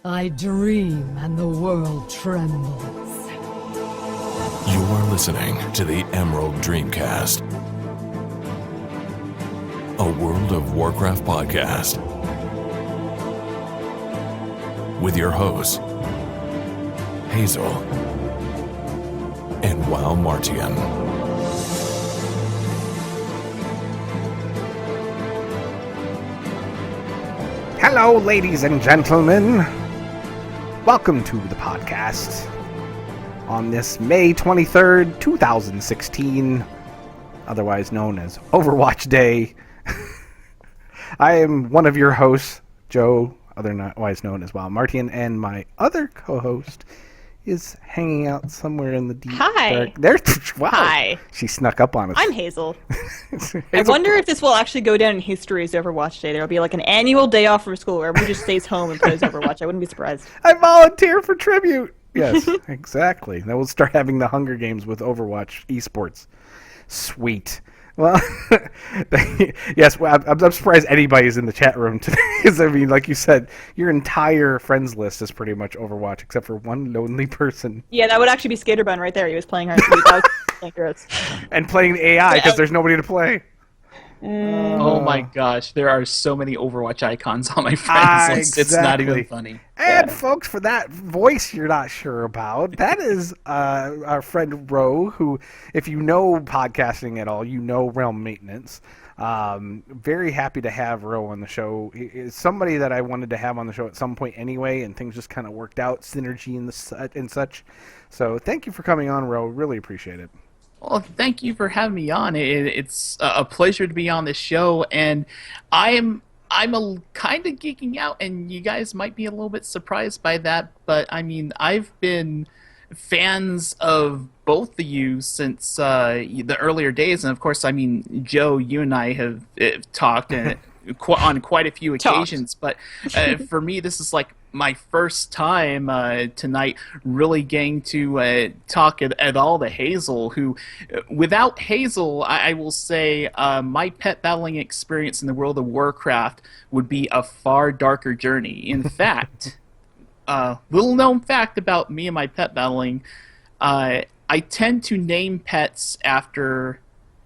I dream and the world trembles. You are listening to the Emerald Dreamcast, a World of Warcraft podcast, with your hosts, Hazel and WoW Martian. Hello, ladies and gentlemen. Welcome to the podcast on this May 23rd, 2016, otherwise known as Overwatch Day. I am one of your hosts, Joe, otherwise known as WoW Martian, and my other co-host is hanging out somewhere in the deep dark. There, wow. Hi. She snuck up on us. I'm Hazel. I wonder if this will actually go down in history as Overwatch Day. There'll be like an annual day off from school where everyone just stays home and plays Overwatch. I wouldn't be surprised. I volunteer for tribute. Yes, exactly. Then we'll start having the Hunger Games with Overwatch esports. Sweet. Well, yes, well, I'm surprised anybody's in the chat room today. Because, I mean, like you said, your entire friends list is pretty much Overwatch, except for one lonely person. Yeah, that would actually be Skaterbun right there. He was playing Hearthstone. That was dangerous. And playing the AI because there's nobody to play. Oh my gosh, there are so many Overwatch icons on my friends list. It's not even funny. And folks, for that voice you're not sure about, that is our friend Ro, who, if you know podcasting at all, you know Realm Maintenance. Very happy to have Ro on the show. He is somebody that I wanted to have on the show at some point anyway, and things just kind of worked out, synergy and such. So thank you for coming on, Ro. Really appreciate it. Well, thank you for having me on. It's a pleasure to be on this show, and I'm a kind of geeking out, and you guys might be a little bit surprised by that, but I mean, I've been fans of both of you since the earlier days, and of course, I mean, Joe, you and I have talked on quite a few occasions, but for me, this is like my first time tonight really getting to talk at all to Hazel, who, without Hazel, I will say my pet battling experience in the World of Warcraft would be a far darker journey. In fact, little known fact about me and my pet battling, I tend to name pets after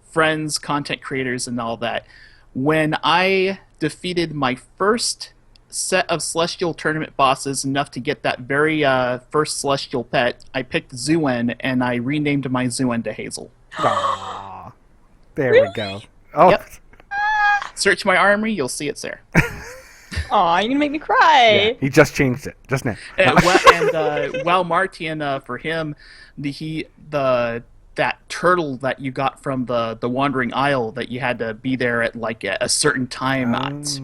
friends, content creators, and all that. When I defeated my first set of Celestial Tournament bosses enough to get that very first Celestial pet, I picked Zuen, and I renamed my Zuen to Hazel. Aww. There we go. Oh. Yep. Search my armory, you'll see it's there. Aw, you're gonna make me cry. Yeah, he just changed it, just now. WoW Martian, for him, that turtle that you got from the Wandering Isle that you had to be there at like a certain time.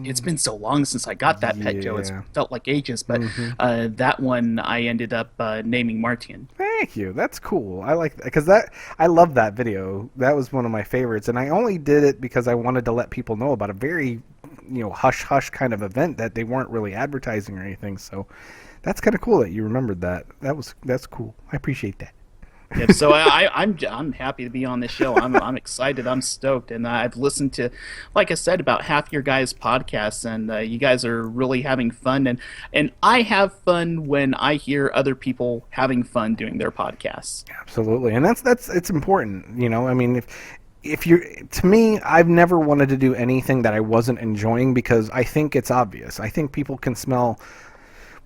It's been so long since I got that pet, Joe. It's felt like ages, but that one I ended up naming Martian. Thank you. That's cool. I like that because I love that video. That was one of my favorites, and I only did it because I wanted to let people know about a very, hush hush kind of event that they weren't really advertising or anything. So that's kind of cool that you remembered that. That's cool. I appreciate that. Yeah, so I'm happy to be on this show. I'm excited. I'm stoked, and I've listened to, like I said, about half your guys' podcasts, and you guys are really having fun. And I have fun when I hear other people having fun doing their podcasts. Absolutely, and it's important. I mean, to me, I've never wanted to do anything that I wasn't enjoying because I think it's obvious. I think people can smell.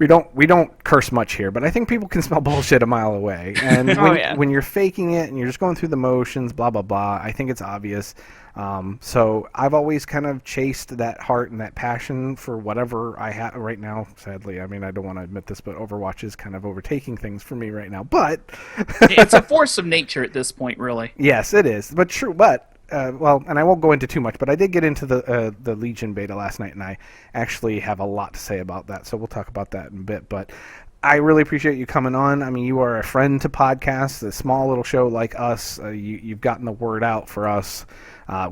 We don't curse much here, but I think people can smell bullshit a mile away. And when you're faking it and you're just going through the motions, blah, blah, blah, I think it's obvious. So I've always kind of chased that heart and that passion for whatever I have right now. Sadly, I mean, I don't want to admit this, but Overwatch is kind of overtaking things for me right now. But it's a force of nature at this point, really. Yes, it is. But true. But and I won't go into too much, but I did get into the Legion beta last night, and I actually have a lot to say about that. So we'll talk about that in a bit. But I really appreciate you coming on. I mean, you are a friend to podcasts, a small little show like us. You've gotten the word out for us.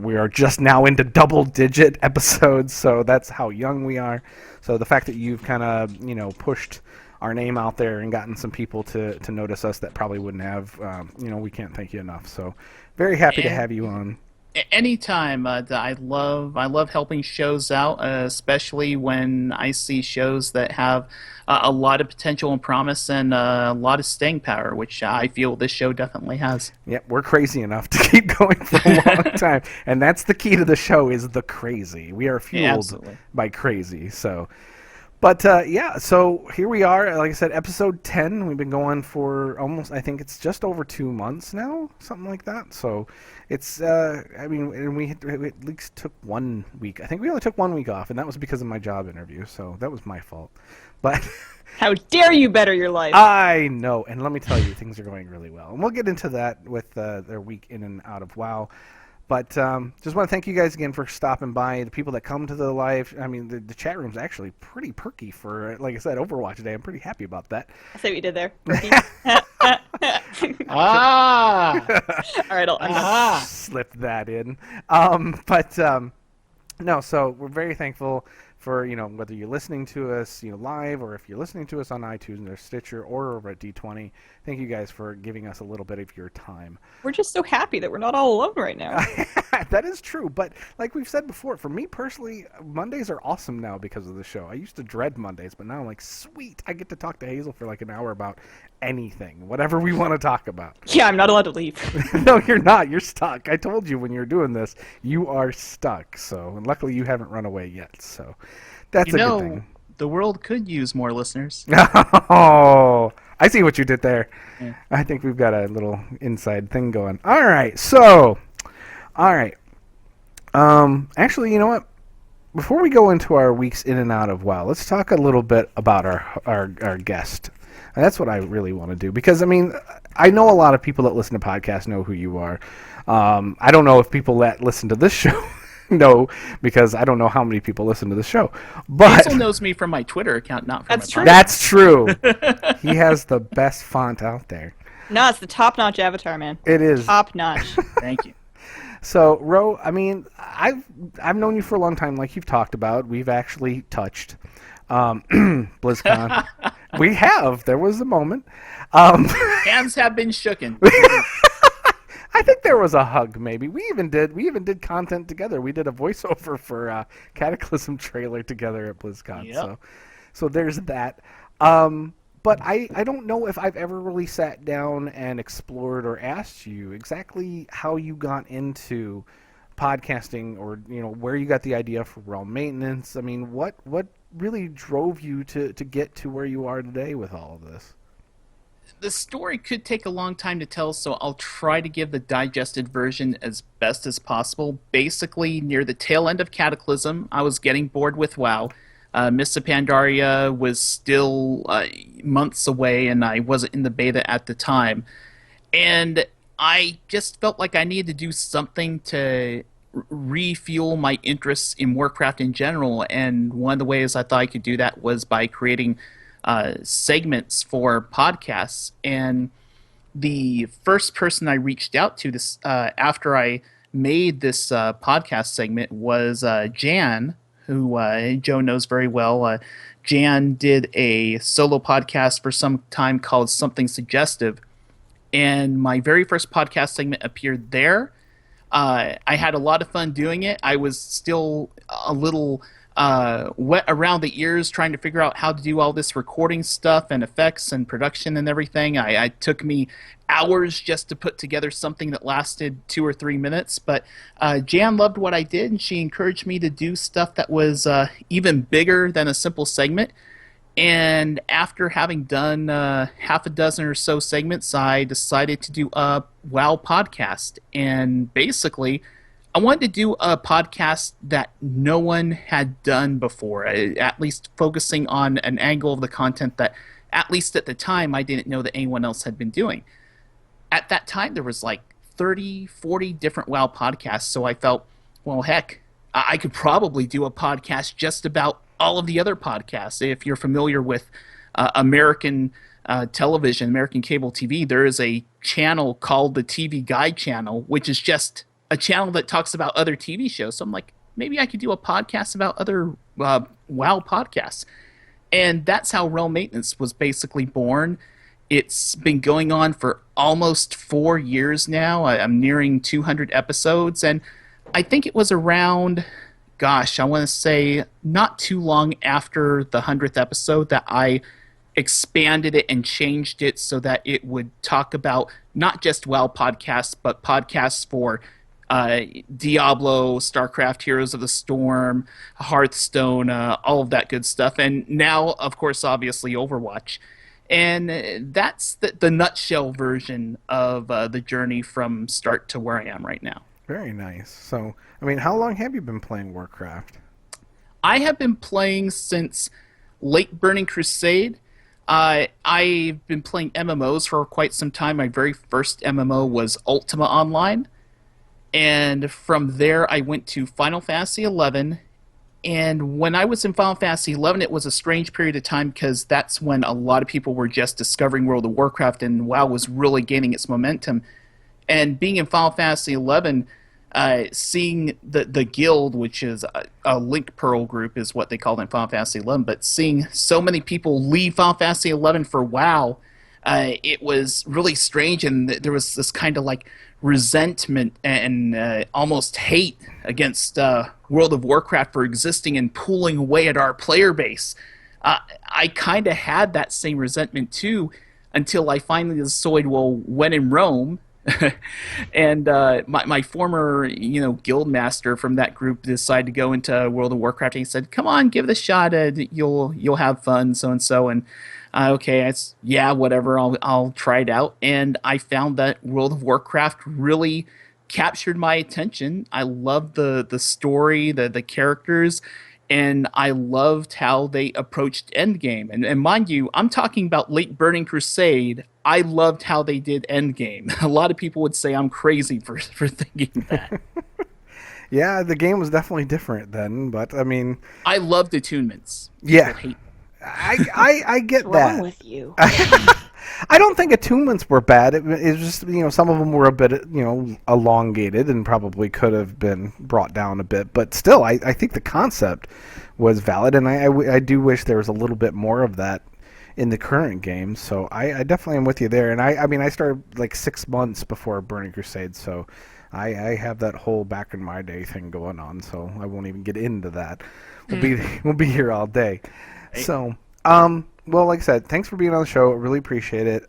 We are just now into double-digit episodes, so that's how young we are. So the fact that you've kind of, pushed our name out there and gotten some people to notice us that probably wouldn't have, we can't thank you enough. So very happy to have you on. Anytime. I love helping shows out, especially when I see shows that have a lot of potential and promise and a lot of staying power, which I feel this show definitely has. Yep, we're crazy enough to keep going for a long time, and that's the key to the show: is the crazy. We are fueled by crazy. So. But, so here we are, like I said, episode 10. We've been going for almost, I think it's just over 2 months now, something like that. So it's, and we at least took 1 week. I think we only took 1 week off, and that was because of my job interview, so that was my fault. But how dare you better your life? I know, and let me tell you, things are going really well. And we'll get into that with their week in and out of WoW. But just want to thank you guys again for stopping by. The people that come to the live, I mean, the chat room's actually pretty perky for, like I said, Overwatch Day. I'm pretty happy about that. I see what you did there. Perky. All right, I'll slip that in. No, so we're very thankful for, whether you're listening to us, live, or if you're listening to us on iTunes or Stitcher or over at D20. Thank you guys for giving us a little bit of your time. We're just so happy that we're not all alone right now. That is true, but like we've said before, for me personally, Mondays are awesome now because of the show. I used to dread Mondays, but now I'm like, sweet, I get to talk to Hazel for like an hour about anything, whatever we want to talk about. Yeah, I'm not allowed to leave. No, you're not. You're stuck. I told you when you're doing this, you are stuck. So, and luckily you haven't run away yet. So, that's a good thing. The world could use more listeners. Oh, I see what you did there. Yeah. I think we've got a little inside thing going. All right. So, actually, you know what? Before we go into our weeks in and out of WoW, let's talk a little bit about our guest. And that's what I really want to do because, I mean, I know a lot of people that listen to podcasts know who you are. I don't know if people that listen to this show know because I don't know how many people listen to the show. But Hazel knows me from my Twitter account, not from my podcast. That's true. He has the best font out there. No, it's the top-notch avatar, man. It is. Top-notch. Thank you. So, Ro, I mean, I've known you for a long time, like you've talked about. We've actually touched BlizzCon. We have. There was a moment. Hands have been shooken. I think there was a hug, maybe. We even did content together. We did a voiceover for Cataclysm trailer together at BlizzCon. Yep. So there's that. But I don't know if I've ever really sat down and explored or asked you exactly how you got into podcasting or, where you got the idea for realm maintenance. I mean, what really drove you to get to where you are today with all of this? The story could take a long time to tell, so I'll try to give the digested version as best as possible. Basically, near the tail end of Cataclysm, I was getting bored with WoW. Mists of Pandaria was still months away, and I wasn't in the beta at the time. And I just felt like I needed to do something to refuel my interests in Warcraft in general, and one of the ways I thought I could do that was by creating segments for podcasts. And the first person I reached out to this after I made this podcast segment was Jan, who Joe knows very well. Jan did a solo podcast for some time called Something Suggestive, and my very first podcast segment appeared there. I had a lot of fun doing it. I was still a little wet around the ears trying to figure out how to do all this recording stuff and effects and production and everything. It took me hours just to put together something that lasted 2 or 3 minutes. But Jan loved what I did, and she encouraged me to do stuff that was even bigger than a simple segment. And after having done half a dozen or so segments, I decided to do a WoW podcast. And basically, I wanted to do a podcast that no one had done before, at least focusing on an angle of the content that, at least at the time, I didn't know that anyone else had been doing. At that time, there was like 30, 40 different WoW podcasts, so I felt, well, heck, I could probably do a podcast just about all of the other podcasts. If you're familiar with American television, American cable TV, there is a channel called the TV Guide Channel, which is just a channel that talks about other TV shows. So I'm like, maybe I could do a podcast about other WoW podcasts. And that's how Realm Maintenance was basically born. It's been going on for almost 4 years now. I'm nearing 200 episodes, and I think it was around, gosh, I want to say not too long after the 100th episode that I expanded it and changed it so that it would talk about not just WoW podcasts, but podcasts for Diablo, StarCraft, Heroes of the Storm, Hearthstone, all of that good stuff. And now, of course, obviously Overwatch. And that's the nutshell version of the journey from start to where I am right now. Very nice. So, I mean, how long have you been playing Warcraft? I have been playing since late Burning Crusade. I've been playing MMOs for quite some time. My very first MMO was Ultima Online. And from there, I went to Final Fantasy XI. And when I was in Final Fantasy XI, it was a strange period of time because that's when a lot of people were just discovering World of Warcraft and WoW was really gaining its momentum. And being in Final Fantasy XI, seeing the guild, which is a Link Pearl group, is what they call it in Final Fantasy XI, but seeing so many people leave Final Fantasy XI for WoW, it was really strange, and there was this kind of like resentment and almost hate against World of Warcraft for existing and pulling away at our player base. I kind of had that same resentment too, until I finally decided, well, when in Rome. And my former, guild master from that group decided to go into World of Warcraft. And he said, "Come on, give it a shot. You'll have fun, so and so." And okay, yeah, whatever. I'll try it out. And I found that World of Warcraft really captured my attention. I loved the story, the characters. And I loved how they approached Endgame. And mind you, I'm talking about late Burning Crusade. I loved how they did Endgame. A lot of people would say I'm crazy for thinking that. Yeah, the game was definitely different then, but I mean... I loved attunements. Yeah. I get What's that. wrong with you? I don't think attunements were bad. It was just, some of them were a bit, elongated and probably could have been brought down a bit. But still, I think the concept was valid, and I do wish there was a little bit more of that in the current game. So I definitely am with you there. And I started like 6 months before Burning Crusade, so I have that whole back in my day thing going on. So I won't even get into that. We'll be here all day. Right. So. Well, like I said, thanks for being on the show. I really appreciate it.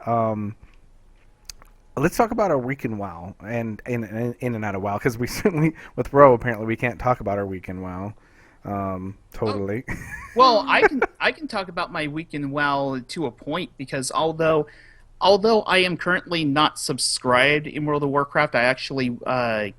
Let's talk about our week in WoW and in and out of WoW, because we certainly, with Ro, apparently we can't talk about our week in WoW. Totally. Well, I can talk about my week in WoW to a point, because although I am currently not subscribed in World of Warcraft, I actually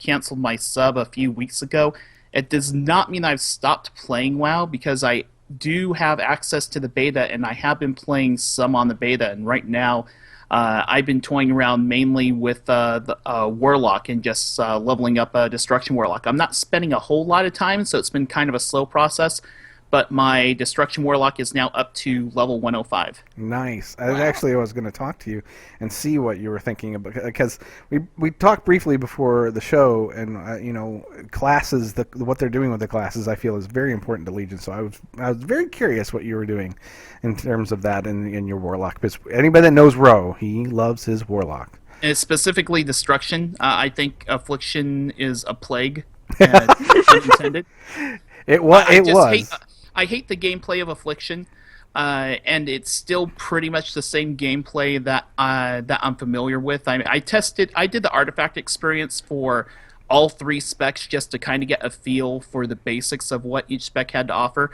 canceled my sub a few weeks ago. It does not mean I've stopped playing WoW, because I do have access to the beta, and I have been playing some on the beta. And right now, I've been toying around mainly with the Warlock and just leveling up a Destruction Warlock. I'm not spending a whole lot of time, so it's been kind of a slow process. But my Destruction Warlock is now up to level 105. Nice. Wow. Actually, I was going to talk to you and see what you were thinking about, because we talked briefly before the show, and classes, what they're doing with the classes, I feel is very important to Legion. So I was very curious what you were doing in terms of that in your Warlock. Because anybody that knows Ro, he loves his Warlock. And specifically Destruction. I think Affliction is a plague. Intended. It was. I hate the gameplay of Affliction, and it's still pretty much the same gameplay that I'm familiar with. I did the artifact experience for all 3 specs just to kind of get a feel for the basics of what each spec had to offer.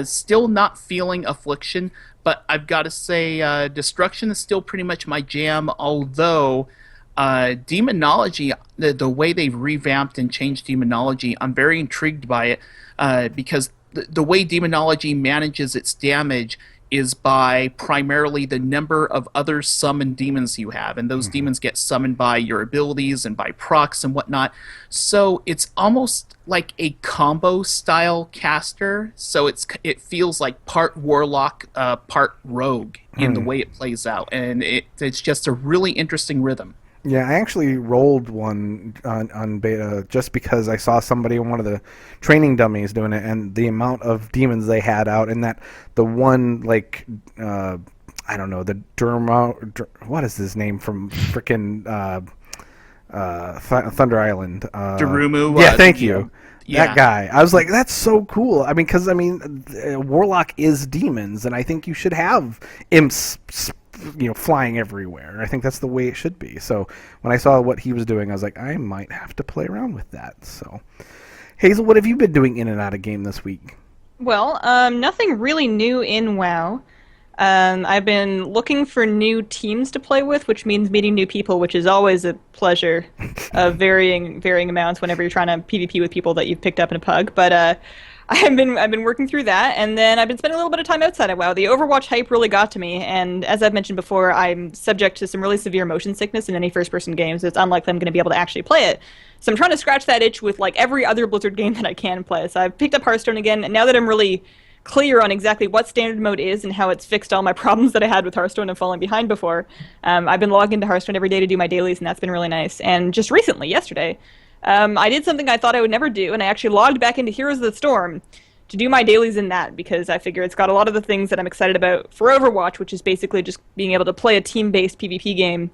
Still not feeling Affliction, but I've got to say Destruction is still pretty much my jam, although Demonology, the way they've revamped and changed Demonology, I'm very intrigued by it, because the way Demonology manages its damage is by primarily the number of other summoned demons you have, and those demons get summoned by your abilities and by procs and whatnot. So it's almost like a combo style caster. So it feels like part Warlock, part Rogue in the way it plays out, and it's just a really interesting rhythm. Yeah, I actually rolled one on beta just because I saw somebody on one of the training dummies doing it, and the amount of demons they had out, and that the one, like, I don't know, the what is his name from frickin' Thunder Island. Darumu. Yeah, thank you. Yeah. That guy. I was like, that's so cool. I mean, because Warlock is demons, and I think you should have imps, flying everywhere. I think that's the way it should be. So when I saw what he was doing, I was like, I might have to play around with that. So, Hazel, what have you been doing in and out of game this week? Well, nothing really new in WoW. I've been looking for new teams to play with, which means meeting new people, which is always a pleasure of varying amounts whenever you're trying to PvP with people that you've picked up in a pug. But I've been working through that, and then I've been spending a little bit of time outside of WoW. The Overwatch hype really got to me, and as I've mentioned before, I'm subject to some really severe motion sickness in any first-person game, so it's unlikely I'm going to be able to actually play it. So I'm trying to scratch that itch with like every other Blizzard game that I can play. So I've picked up Hearthstone again, and now that I'm really clear on exactly what standard mode is and how it's fixed all my problems that I had with Hearthstone and falling behind before, I've been logging into Hearthstone every day to do my dailies, and that's been really nice. And just recently, yesterday, I did something I thought I would never do, and I actually logged back into Heroes of the Storm to do my dailies in that, because I figure it's got a lot of the things that I'm excited about for Overwatch, which is basically just being able to play a team-based PvP game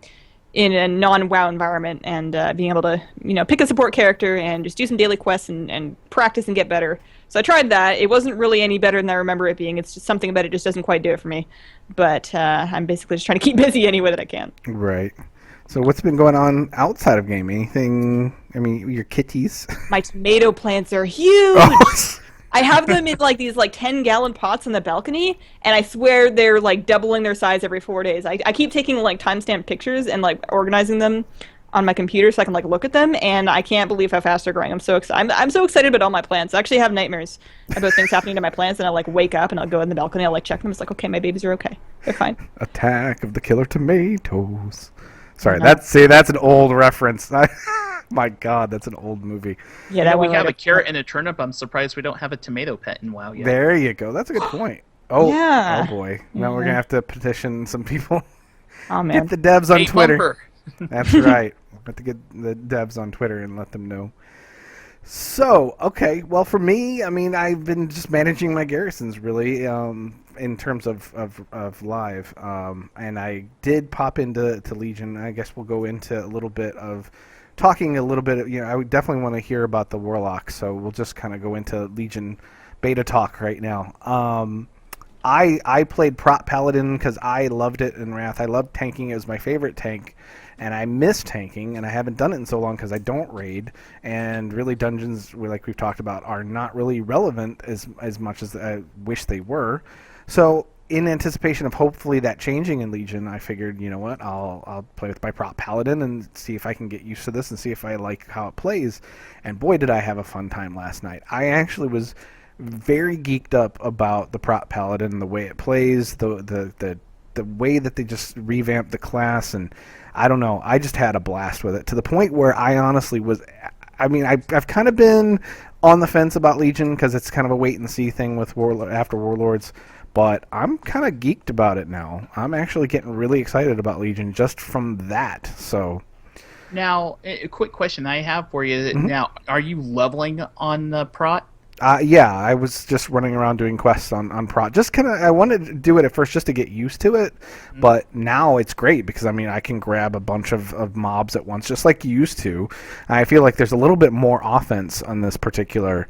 in a non-WoW environment, and being able to, pick a support character and just do some daily quests and practice and get better. So I tried that. It wasn't really any better than I remember it being. It's just something about it just doesn't quite do it for me. But I'm basically just trying to keep busy any way that I can. Right. So what's been going on outside of game? Anything? I mean, your kitties. My tomato plants are huge. Oh. I have them in like these 10-gallon pots on the balcony, and I swear they're like doubling their size every 4 days. I keep taking like timestamp pictures and like organizing them on my computer so I can like look at them, and I can't believe how fast they're growing. I'm so excited. I'm so excited about all my plants. I actually have nightmares about things happening to my plants, and I like wake up and I'll go in the balcony, I'll like check them. It's like, okay, my babies are okay. They're fine. Attack of the Killer Tomatoes. Sorry, that's an old reference. My God, that's an old movie. Yeah, that we one have right a carrot and a turnip. I'm surprised we don't have a tomato pet in WoW yet. There you go. That's a good point. Oh, Yeah. Oh boy. Now we're gonna have to petition some people. Oh man. Get the devs on Hey, Twitter. Bumper. That's right. We'll have to get the devs on Twitter and let them know. So, okay. Well, for me, I mean, I've been just managing my garrisons, really, in terms of live. And I did pop into Legion. I guess we'll go into a little bit of talking a little bit. I would definitely want to hear about the Warlock, so we'll just kind of go into Legion beta talk right now. I played Prot Paladin because I loved it in Wrath. I loved tanking. It was my favorite tank. And I miss tanking, and I haven't done it in so long because I don't raid. And really, dungeons, like we've talked about, are not really relevant as much as I wish they were. So, in anticipation of hopefully that changing in Legion, I figured, you know what, I'll play with my Prot Paladin and see if I can get used to this and see if I like how it plays. And boy, did I have a fun time last night. I actually was very geeked up about the Prot Paladin, the way it plays, the way that they just revamped the class, and I don't know, I just had a blast with it, to the point where I honestly was, I've kind of been on the fence about Legion because it's kind of a wait and see thing with after Warlords, but I'm kind of geeked about it now. I'm actually getting really excited about Legion just from that. So Now, a quick question I have for you. Now, are you leveling on Prot? Yeah, I was just running around doing quests on Prot. Just kind of, I wanted to do it at first just to get used to it, but now it's great because, I can grab a bunch of mobs at once, just like you used to. I feel like there's a little bit more offense on this particular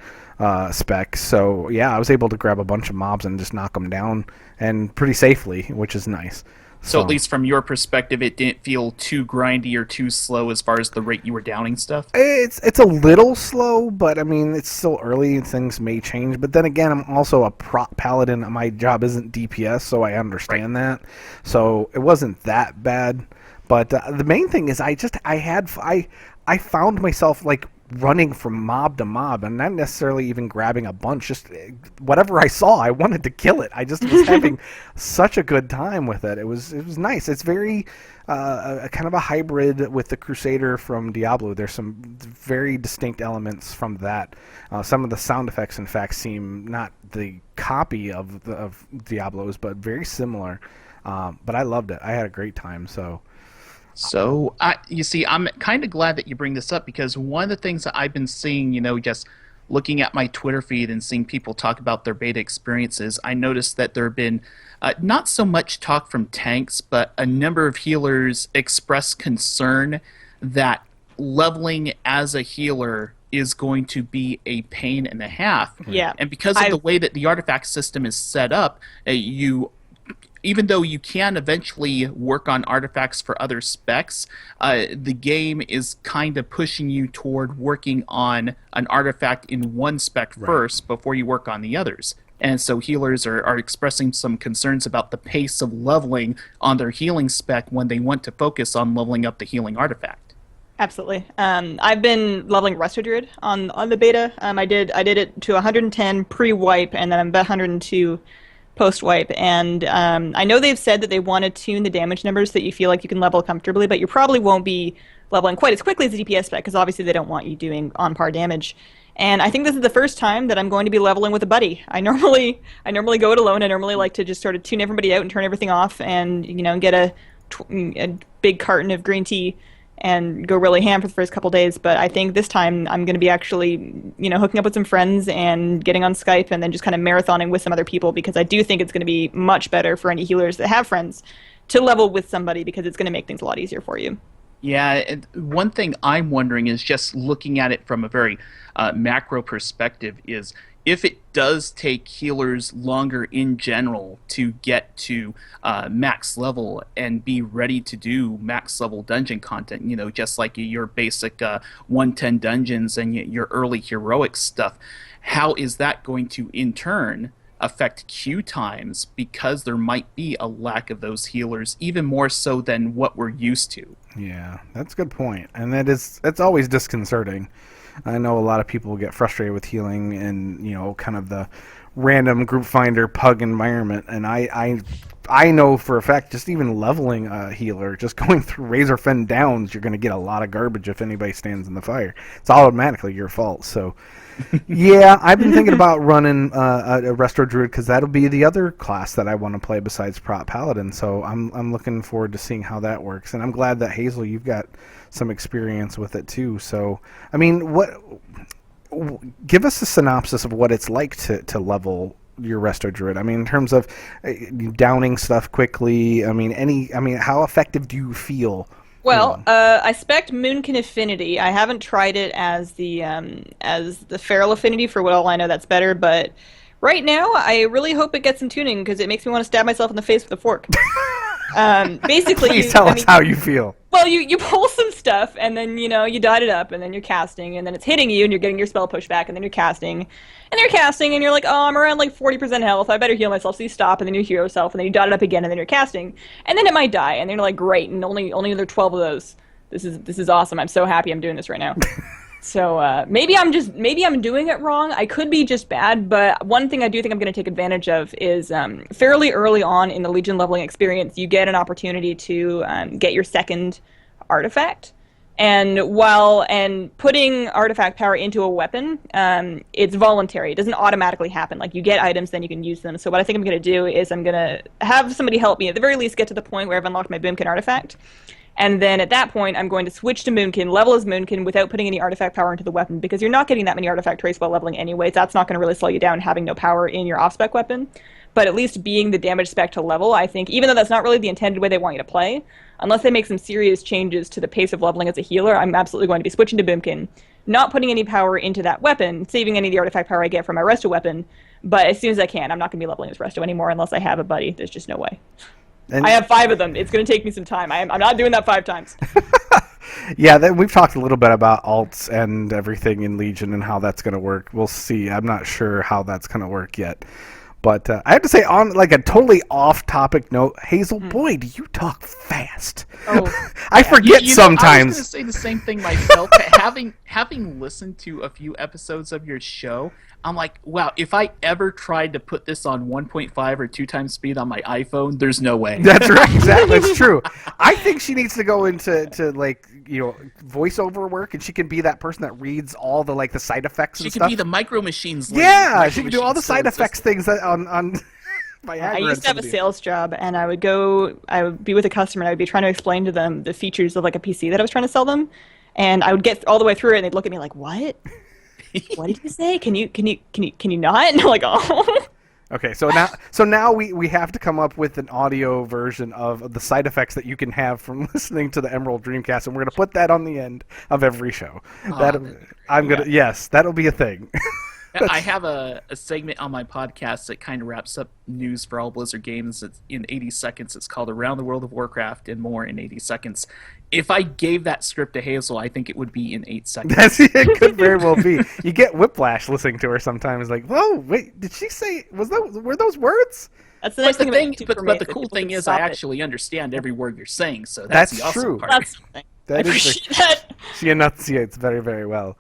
spec, so yeah, I was able to grab a bunch of mobs and just knock them down, and pretty safely, which is nice. So at least from your perspective, it didn't feel too grindy or too slow as far as the rate you were downing stuff? It's a little slow, but it's still early and things may change. But then again, I'm also a Prot Paladin. My job isn't DPS, so I understand that. So it wasn't that bad. But the main thing is I found myself like running from mob to mob and not necessarily even grabbing a bunch, just whatever I saw I wanted to kill it. I just was having such a good time with it. It was nice. It's very a kind of a hybrid with the Crusader from Diablo. There's some very distinct elements from that. Some of the sound effects in fact seem not the copy of Diablo's, but very similar. But I loved it. I had a great time. So, you see, I'm kind of glad that you bring this up, because one of the things that I've been seeing, just looking at my Twitter feed and seeing people talk about their beta experiences, I noticed that there have been not so much talk from tanks, but a number of healers express concern that leveling as a healer is going to be a pain and a half. Yeah. And because of the way that the artifact system is set up, even though you can eventually work on artifacts for other specs, the game is kind of pushing you toward working on an artifact in one spec first before you work on the others. And so healers are expressing some concerns about the pace of leveling on their healing spec when they want to focus on leveling up the healing artifact. Absolutely. I've been leveling Resto Druid on the beta. I did it to 110 pre-wipe, and then I'm about 102 post-wipe. And I know they've said that they want to tune the damage numbers so that you feel like you can level comfortably, but you probably won't be leveling quite as quickly as the DPS spec, because obviously they don't want you doing on-par damage. And I think this is the first time that I'm going to be leveling with a buddy. I normally go it alone. I normally like to just sort of tune everybody out and turn everything off, and get a big carton of green tea and go really ham for the first couple days. But I think this time I'm going to be actually, hooking up with some friends and getting on Skype and then just kind of marathoning with some other people, because I do think it's going to be much better for any healers that have friends to level with somebody, because it's going to make things a lot easier for you. Yeah, one thing I'm wondering is, just looking at it from a very macro perspective, is if it does take healers longer in general to get to max level and be ready to do max level dungeon content, just like your basic 110 dungeons and your early heroic stuff, how is that going to in turn affect queue times, because there might be a lack of those healers, even more so than what we're used to? Yeah, that's a good point. And it's always disconcerting. I know a lot of people get frustrated with healing and, kind of the random group finder pug environment. And I know for a fact, just even leveling a healer, just going through Razorfen Downs, you're going to get a lot of garbage if anybody stands in the fire. It's automatically your fault. So, yeah, I've been thinking about running a Resto Druid, because that'll be the other class that I want to play besides Prot Paladin. So I'm looking forward to seeing how that works. And I'm glad that, Hazel, you've got some experience with it too. So, I mean, give us a synopsis of what it's like to level your Resto Druid. I mean, in terms of downing stuff quickly. I mean, how effective do you feel? Well, I spec'd Moonkin Affinity. I haven't tried it as the Feral Affinity. For what all I know, that's better. But right now, I really hope it gets some tuning, because it makes me want to stab myself in the face with a fork. Basically, please tell us how you feel. Well, you pull some stuff, and then you dot it up, and then you're casting, and then it's hitting you, and you're getting your spell pushed back, and then you're casting, and you're like, oh, I'm around like 40% health, I better heal myself. So you stop, and then you heal yourself, and then you dot it up again, and then you're casting, and then it might die, and then you're like, great, and only there are 12 of those. This is awesome. I'm so happy I'm doing this right now. So maybe I'm doing it wrong. I could be just bad, but one thing I do think I'm going to take advantage of is fairly early on in the Legion leveling experience, you get an opportunity to get your second artifact. And putting artifact power into a weapon, it's voluntary. It doesn't automatically happen. Like, you get items, then you can use them. So what I think I'm going to do is I'm going to have somebody help me, at the very least, get to the point where I've unlocked my Boomkin artifact. And then at that point, I'm going to switch to Moonkin, level as Moonkin without putting any artifact power into the weapon, because you're not getting that many artifact traits while leveling anyways. That's not going to really slow you down, having no power in your off-spec weapon. But at least being the damage spec to level, I think, even though that's not really the intended way they want you to play, unless they make some serious changes to the pace of leveling as a healer, I'm absolutely going to be switching to Boomkin, not putting any power into that weapon, saving any of the artifact power I get from my Resto weapon, but as soon as I can. I'm not going to be leveling as Resto anymore unless I have a buddy. There's just no way. And I have 5 of them. It's going to take me some time. I'm not doing that 5 times. Yeah, we've talked a little bit about alts and everything in Legion and how that's going to work. We'll see. I'm not sure how that's going to work yet. But I have to say, on like a totally off-topic note, Hazel, boy, do you talk fast. Oh, I forget sometimes. I was going to say the same thing myself. having listened to a few episodes of your show, I'm like, wow, if I ever tried to put this on 1.5 or 2 times speed on my iPhone, there's no way. That's right. Exactly. That's true. I think she needs to go into voiceover work, and she can be that person that reads all the the side effects and stuff. She can be the micro machines. Yeah, she can do all the side effects things that on I used to have a sales job, and I would be with a customer, and I would be trying to explain to them the features of a PC that I was trying to sell them, and I would get all the way through it, and they'd look at me like, "What? What did you say? Can you not?" And I'm like, "Oh." Okay, so now we have to come up with an audio version of the side effects that you can have from listening to the Emerald Dreamcast, and we're gonna put that on the end of every show. That'll be a thing. I have a segment on my podcast that kind of wraps up news for all Blizzard games. It's in 80 seconds. It's called Around the World of Warcraft and More in 80 Seconds. If I gave that script to Hazel, I think it would be in 8 seconds. It could very well be. You get whiplash listening to her sometimes. Like, whoa, wait, did she say? Were those words? That's the nice thing about YouTube for me, but the cool thing is, I actually understand every word you're saying. So that's the awesome true. part. That's the thing. That I is appreciate that. She enunciates very, very well.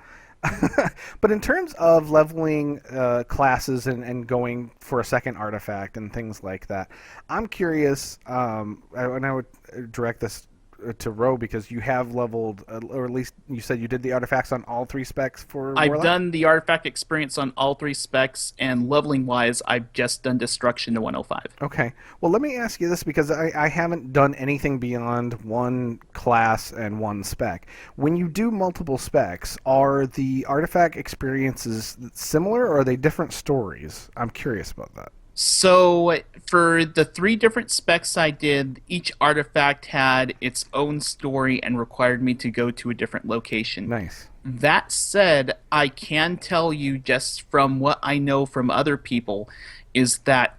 But in terms of leveling classes and going for a second artifact and things like that, I'm curious, and I would direct this to Ro, because you have leveled, or at least you said you did the artifacts on all 3 specs for I've Warlock? done the artifact experience on all 3 specs, and leveling-wise, I've just done Destruction to 105. Okay. Well, let me ask you this, because I haven't done anything beyond 1 class and 1 spec. When you do multiple specs, are the artifact experiences similar, or are they different stories? I'm curious about that. So, for the 3 different specs I did, each artifact had its own story and required me to go to a different location. Nice. That said, I can tell you, just from what I know from other people, is that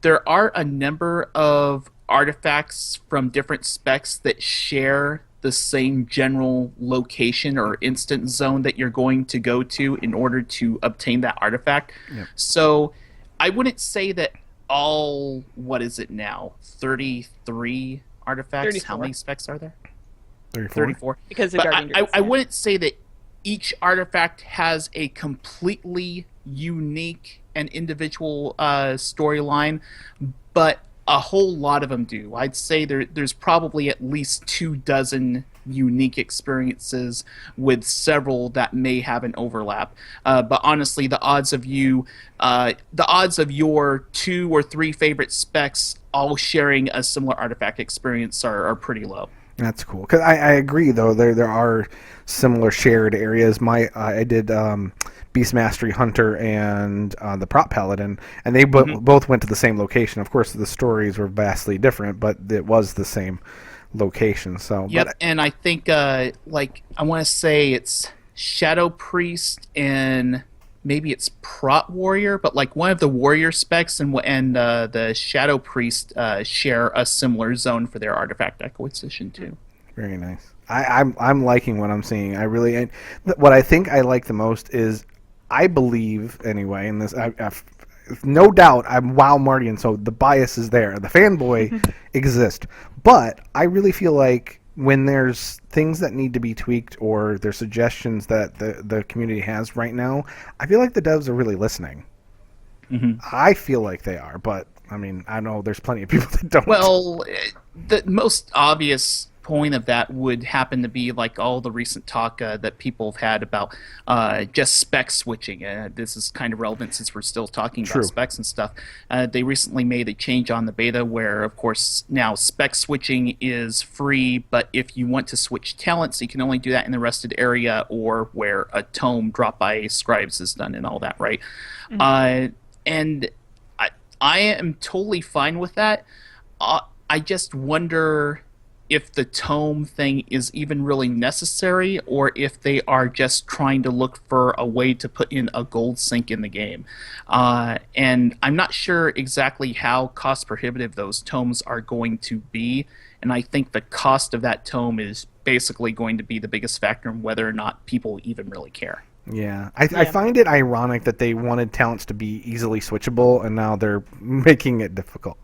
there are a number of artifacts from different specs that share the same general location or instant zone that you're going to go to in order to obtain that artifact. Yep. So I wouldn't say that all, what is it now, 33 artifacts? 34. How many specs are there? 34? Because of But Guardian I Druids, wouldn't say that each artifact has a completely unique and individual storyline, but a whole lot of them do. I'd say there's probably at least 24 unique experiences, with several that may have an overlap. But honestly, the odds of your 2 or 3 favorite specs all sharing a similar artifact experience are pretty low. That's cool. 'Cause I agree, though. There are similar shared areas. I did Beast Mastery Hunter and the Prop Paladin, and they both went to the same location. Of course, the stories were vastly different, but it was the same location. So Yep, and I think I want to say it's Shadow Priest and maybe it's Prot Warrior, but like one of the warrior specs and the Shadow Priest share a similar zone for their artifact acquisition too. Very nice. I'm liking what I'm seeing. What I think I like the most is, I believe anyway, and this I've no doubt I'm WoW Marty, so the bias is there. The fanboy exists, but I really feel like when there's things that need to be tweaked or there's suggestions that the community has right now, I feel like the devs are really listening. Mm-hmm. I feel like they are, but I mean, I know there's plenty of people that don't. Well, the most obvious point of that would happen to be like all the recent talk that people have had about just spec switching. This is kind of relevant since we're still talking about specs and stuff. They recently made a change on the beta where, of course, now spec switching is free, but if you want to switch talents, you can only do that in the rested area or where a tome dropped by scribes is done and all that, right? Mm-hmm. And I am totally fine with that. I just wonder if the tome thing is even really necessary, or if they are just trying to look for a way to put in a gold sink in the game. And I'm not sure exactly how cost prohibitive those tomes are going to be, and I think the cost of that tome is basically going to be the biggest factor in whether or not people even really care. Yeah. I find it ironic that they wanted talents to be easily switchable, and now they're making it difficult.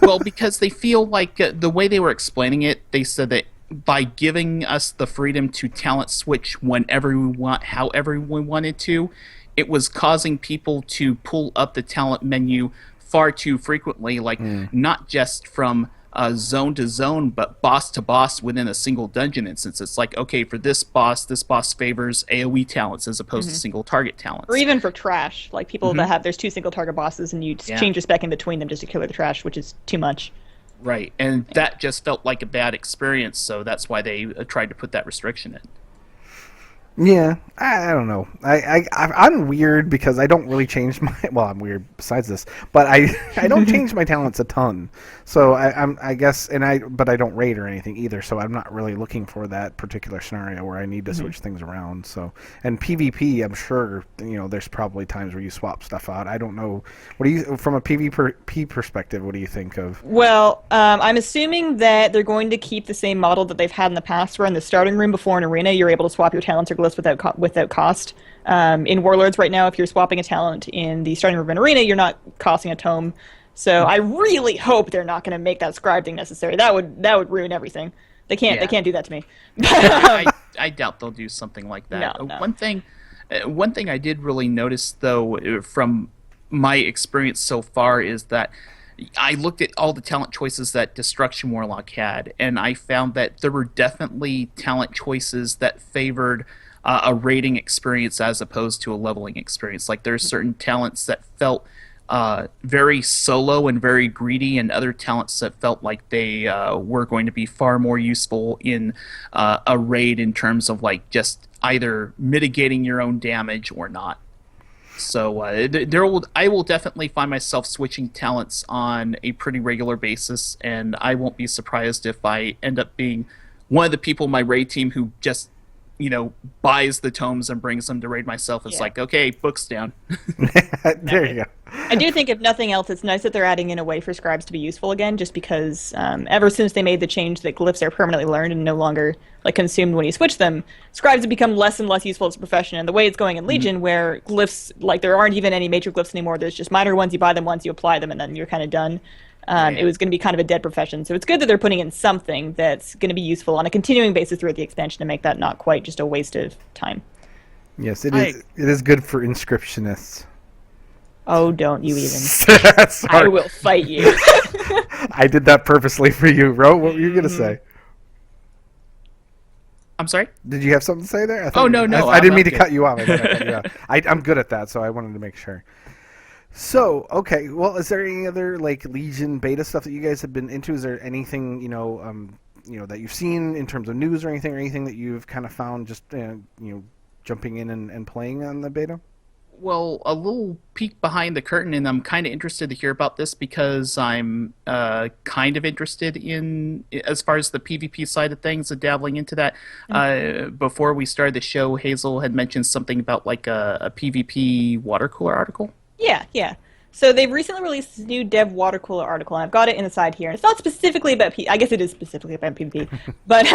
Well, because they feel like the way they were explaining it, they said that by giving us the freedom to talent switch whenever we want, however we wanted to, it was causing people to pull up the talent menu far too frequently, like not just from zone to zone, but boss to boss within a single dungeon instance. It's like, okay, for this boss favors AoE talents as opposed to single target talents. Or even for trash, like people that have, there's 2 single target bosses and you change your spec in between them just to kill the trash, which is too much. Right, and that just felt like a bad experience, so that's why they tried to put that restriction in. Yeah, I don't know. I'm weird because I don't really change my. Well, I'm weird besides this, but I don't change my talents a ton. So I guess, but I don't raid or anything either. So I'm not really looking for that particular scenario where I need to switch things around. So, and PvP, I'm sure there's probably times where you swap stuff out. I don't know. What do you, from a PvP perspective, what do you think of? Well, I'm assuming that they're going to keep the same model that they've had in the past, where in the starting room before an arena, you're able to swap your talents or glyphs without cost. In Warlords right now, if you're swapping a talent in the starting room of an arena, you're not costing a tome. So I really hope they're not going to make that scribe thing necessary. That would ruin everything. They can't do that to me. I doubt they'll do something like that. No. One thing I did really notice though from my experience so far is that I looked at all the talent choices that Destruction Warlock had, and I found that there were definitely talent choices that favored a raiding experience as opposed to a leveling experience. Like there's certain talents that felt very solo and very greedy, and other talents that felt like they were going to be far more useful in a raid in terms of like just either mitigating your own damage or not. So I will definitely find myself switching talents on a pretty regular basis, and I won't be surprised if I end up being one of the people in my raid team who just buys the tomes and brings them to raid myself. It's like, okay, books down. There you go. I do think, if nothing else, it's nice that they're adding in a way for scribes to be useful again, just because ever since they made the change that glyphs are permanently learned and no longer consumed when you switch them, scribes have become less and less useful as a profession. And the way it's going in Legion, where glyphs, there aren't even any major glyphs anymore, there's just minor ones, you buy them once, you apply them, and then you're kind of done. It was going to be kind of a dead profession. So it's good that they're putting in something that's going to be useful on a continuing basis throughout the expansion to make that not quite just a waste of time. Yes, it is. It is good for inscriptionists. Oh, don't you even. Sorry. I will fight you. I did that purposely for you, Ro. What were you going to say? I'm sorry? Did you have something to say there? No. I didn't mean to cut you off. I'm good at that, so I wanted to make sure. So, okay, well, is there any other Legion beta stuff that you guys have been into? Is there anything that you've seen in terms of news or anything that you've kind of found just jumping in and playing on the beta? Well, a little peek behind the curtain, and I'm kind of interested to hear about this because I'm kind of interested in, as far as the PvP side of things, and dabbling into that. Before we started the show, Hazel had mentioned something about a PvP water cooler article. Yeah. So they've recently released this new dev water cooler article, and I've got it in the side here. And it's not specifically about I guess it is specifically about PvP, but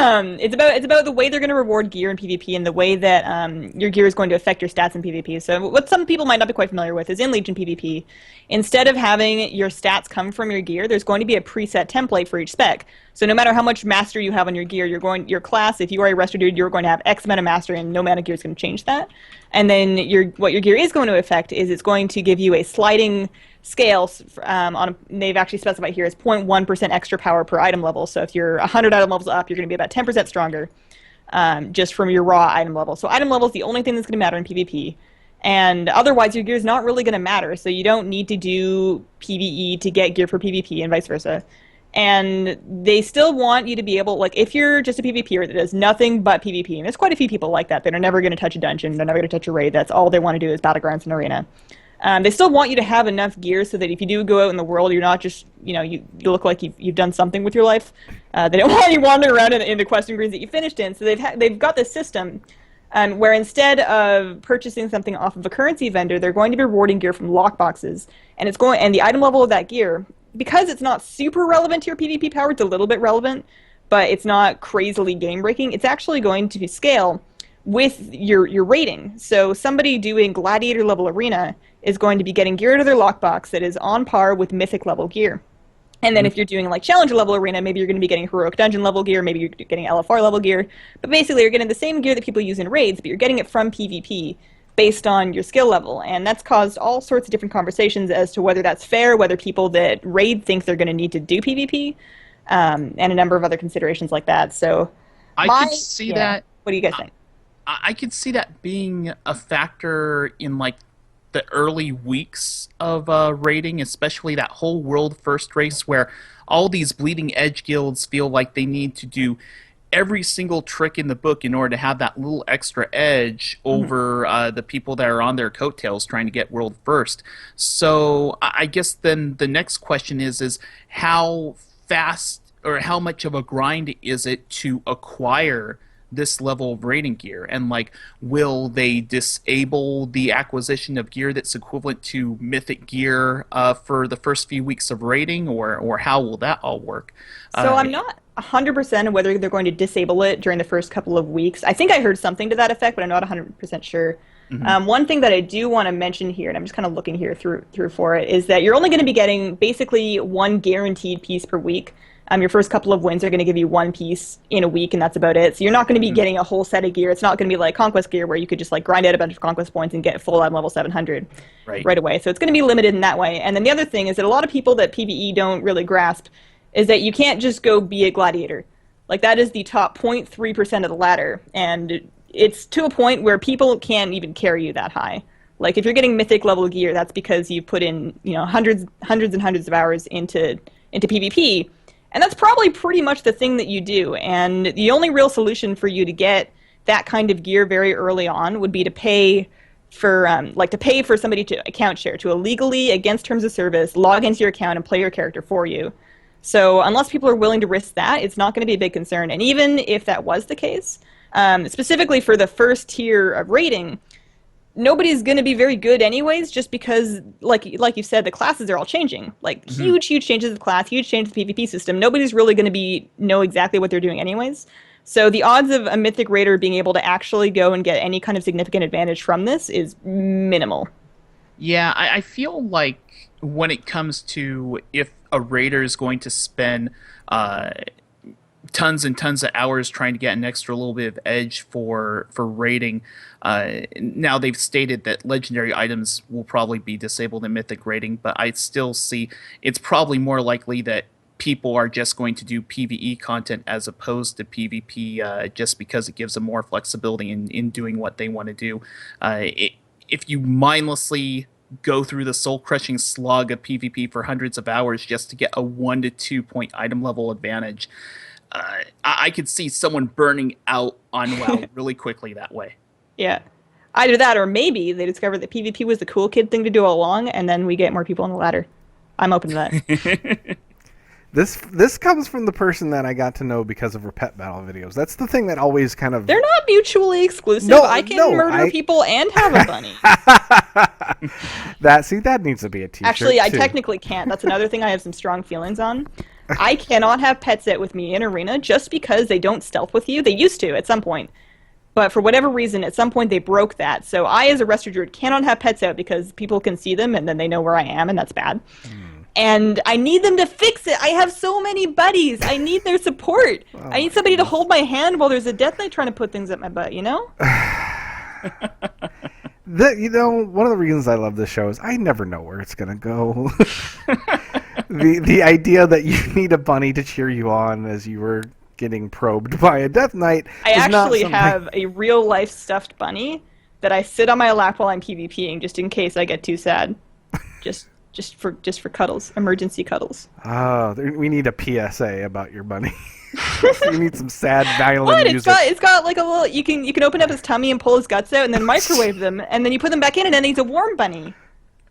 it's about the way they're going to reward gear in PvP and the way that your gear is going to affect your stats in PvP. So what some people might not be quite familiar with is in Legion PvP, instead of having your stats come from your gear, there's going to be a preset template for each spec. So no matter how much mastery you have on your gear, your class, if you are a Resto Dude, you're going to have X amount of mastery, and no amount of gear is going to change that. And then what your gear is going to affect is it's going to give you a sliding scale they've actually specified here as 0.1% extra power per item level. So if you're 100 item levels up, you're going to be about 10% stronger just from your raw item level. So item level is the only thing that's going to matter in PvP. And otherwise, your gear is not really going to matter. So you don't need to do PvE to get gear for PvP and vice versa. And they still want you to be able, if you're just a PvPer that does nothing but PvP, and there's quite a few people like that, they're never going to touch a dungeon, they're never going to touch a raid, that's all they want to do is battlegrounds and arena. They still want you to have enough gear so that if you do go out in the world, you're not just, you look like you've done something with your life. They don't want you wandering around in the questing greens that you finished in, so they've got this system where instead of purchasing something off of a currency vendor, they're going to be rewarding gear from lockboxes, and the item level of that gear, because it's not super relevant to your PvP power, it's a little bit relevant, but it's not crazily game-breaking, it's actually going to scale with your rating. So somebody doing gladiator level arena is going to be getting gear to their lockbox that is on par with mythic level gear. And then if you're doing challenger level arena, maybe you're going to be getting heroic dungeon level gear, maybe you're getting LFR level gear, but basically you're getting the same gear that people use in raids, but you're getting it from PvP based on your skill level. And that's caused all sorts of different conversations as to whether that's fair, whether people that raid think they're going to need to do PvP, and a number of other considerations like that. So I could see that. What do you guys think? I could see that being a factor in the early weeks of raiding, especially that whole world first race where all these bleeding edge guilds feel like they need to do every single trick in the book in order to have that little extra edge over the people that are on their coattails trying to get world first. So I guess then the next question is how fast or how much of a grind is it to acquire this level of raiding gear, and like, will they disable the acquisition of gear that's equivalent to mythic gear for the first few weeks of raiding, or how will that all work? So I'm not 100% on whether they're going to disable it during the first couple of weeks. I think I heard something to that effect, but I'm not 100% sure. One thing that I do want to mention here, and I'm just kind of looking here through for it, is that you're only going to be getting basically one guaranteed piece per week. Your first couple of wins are going to give you one piece in a week, and that's about it. So you're not going to be getting a whole set of gear. It's not going to be like Conquest gear where you could just like grind out a bunch of Conquest points and get full on level 700 right away. So it's going to be limited in that way. And then the other thing is that a lot of people that PvE don't really grasp is that you can't just go be a gladiator. Like, that is the top 0.3% of the ladder, and it's to a point where people can't even carry you that high. Like, if you're getting mythic level gear, that's because you put in, you know, hundreds and hundreds of hours into PvP. And that's probably pretty much the thing that you do. And the only real solution for you to get that kind of gear very early on would be to pay for somebody to account share, to illegally, against terms of service, log into your account and play your character for you. So unless people are willing to risk that, it's not going to be a big concern. And even if that was the case, specifically for the first tier of rating, nobody's going to be very good anyways, just because, like you said, the classes are all changing. Like, huge changes of class, huge changes to the PvP system. Nobody's really going to know exactly what they're doing anyways. So the odds of a mythic raider being able to actually go and get any kind of significant advantage from this is minimal. Yeah, I feel like when it comes to if a raider is going to spend tons and tons of hours trying to get an extra little bit of edge for raiding. Now they've stated that legendary items will probably be disabled in mythic raiding, but I still see it's probably more likely that people are just going to do PvE content as opposed to PvP, just because it gives them more flexibility in doing what they want to do. If you mindlessly go through the soul-crushing slog of PvP for hundreds of hours just to get a 1 to 2 point item level advantage, I could see someone burning out on WoW really quickly that way. Yeah. Either that, or maybe they discovered that PvP was the cool kid thing to do all along, and then we get more people on the ladder. I'm open to that. This comes from the person that I got to know because of her pet battle videos. That's the thing that always kind of... They're not mutually exclusive. No, I can murder people and have a bunny. that needs to be a t-shirt. Actually, I too. technically can't. That's another thing I have some strong feelings on. I cannot have pets out with me in arena just because they don't stealth with you. They used to at some point. But for whatever reason, at some point they broke that. So I, as a Resto Druid, cannot have pets out because people can see them and then they know where I am, and that's bad. And I need them to fix it. I have so many buddies. I need their support. I need somebody to hold my hand while there's a Death Knight trying to put things up my butt, you know? One of the reasons I love this show is I never know where it's going to go. The idea that you need a bunny to cheer you on as you were getting probed by a Death Knight. I actually have a real-life stuffed bunny that I sit on my lap while I'm PvPing just in case I get too sad. Just for cuddles, emergency cuddles. Oh, we need a PSA about your bunny. You need some sad violin music. It's got like a little. You can open up his tummy and pull his guts out, and then microwave them, and then you put them back in, and then he's a warm bunny.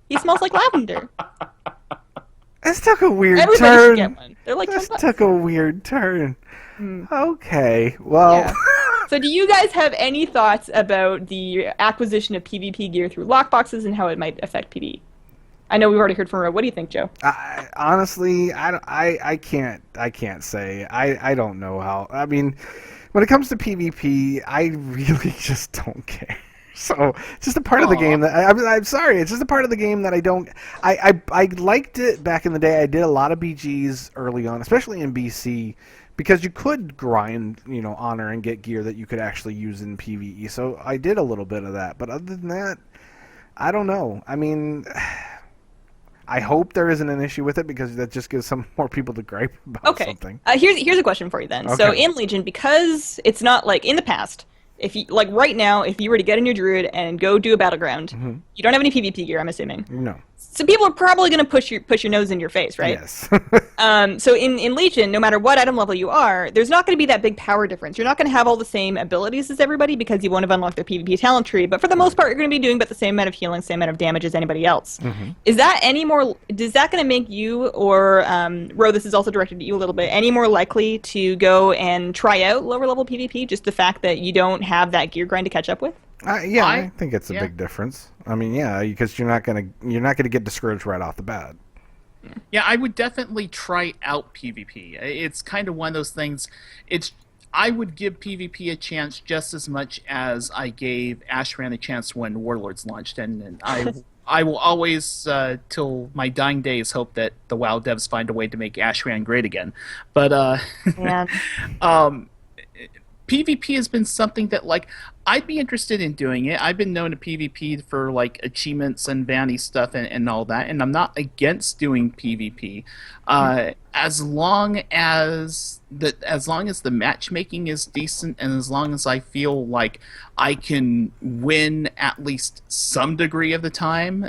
He smells like lavender. This took a weird Everybody turn. should get one. They're like this $10. took a weird turn. Okay, well. Yeah. So do you guys have any thoughts about the acquisition of PvP gear through lockboxes and how it might affect PvE? I know we've already heard from Ro. What do you think, Joe? Honestly, I can't say. I don't know how. I mean, when it comes to PvP, I really just don't care. So it's just a part of the game that I'm sorry. It's just a part of the game that I don't. I liked it back in the day. I did a lot of BGs early on, especially in BC, because you could grind, honor and get gear that you could actually use in PvE. So I did a little bit of that. But other than that, I don't know. I mean, I hope there isn't an issue with it because that just gives some more people to gripe about something. Here's a question for you then. Okay. So in Legion, because it's not like in the past, if you like right now, if you were to get a new druid and go do a battleground, you don't have any PvP gear, I'm assuming. No. So people are probably going to push your nose in your face, right? Yes. So in Legion, no matter what item level you are, there's not going to be that big power difference. You're not going to have all the same abilities as everybody because you won't have unlocked their PvP talent tree. But for the most part, you're going to be doing about the same amount of healing, same amount of damage as anybody else. Is that any more? Is that going to make you or Ro? This is also directed at you a little bit. Any more likely to go and try out lower level PvP? Just the fact that you don't have that gear grind to catch up with. Yeah, I think it's a big difference. I mean, yeah, because you're not gonna get discouraged right off the bat. Yeah, I would definitely try out PvP. It's kind of one of those things. I would give PvP a chance just as much as I gave Ashran a chance when Warlords launched, and I will always, till my dying days, hope that the WoW devs find a way to make Ashran great again. But PvP has been something that, like, I'd be interested in doing it. I've been known to PvP for, like, achievements and vanity stuff and all that, and I'm not against doing PvP. As long as the matchmaking is decent, and as long as I feel like I can win at least some degree of the time,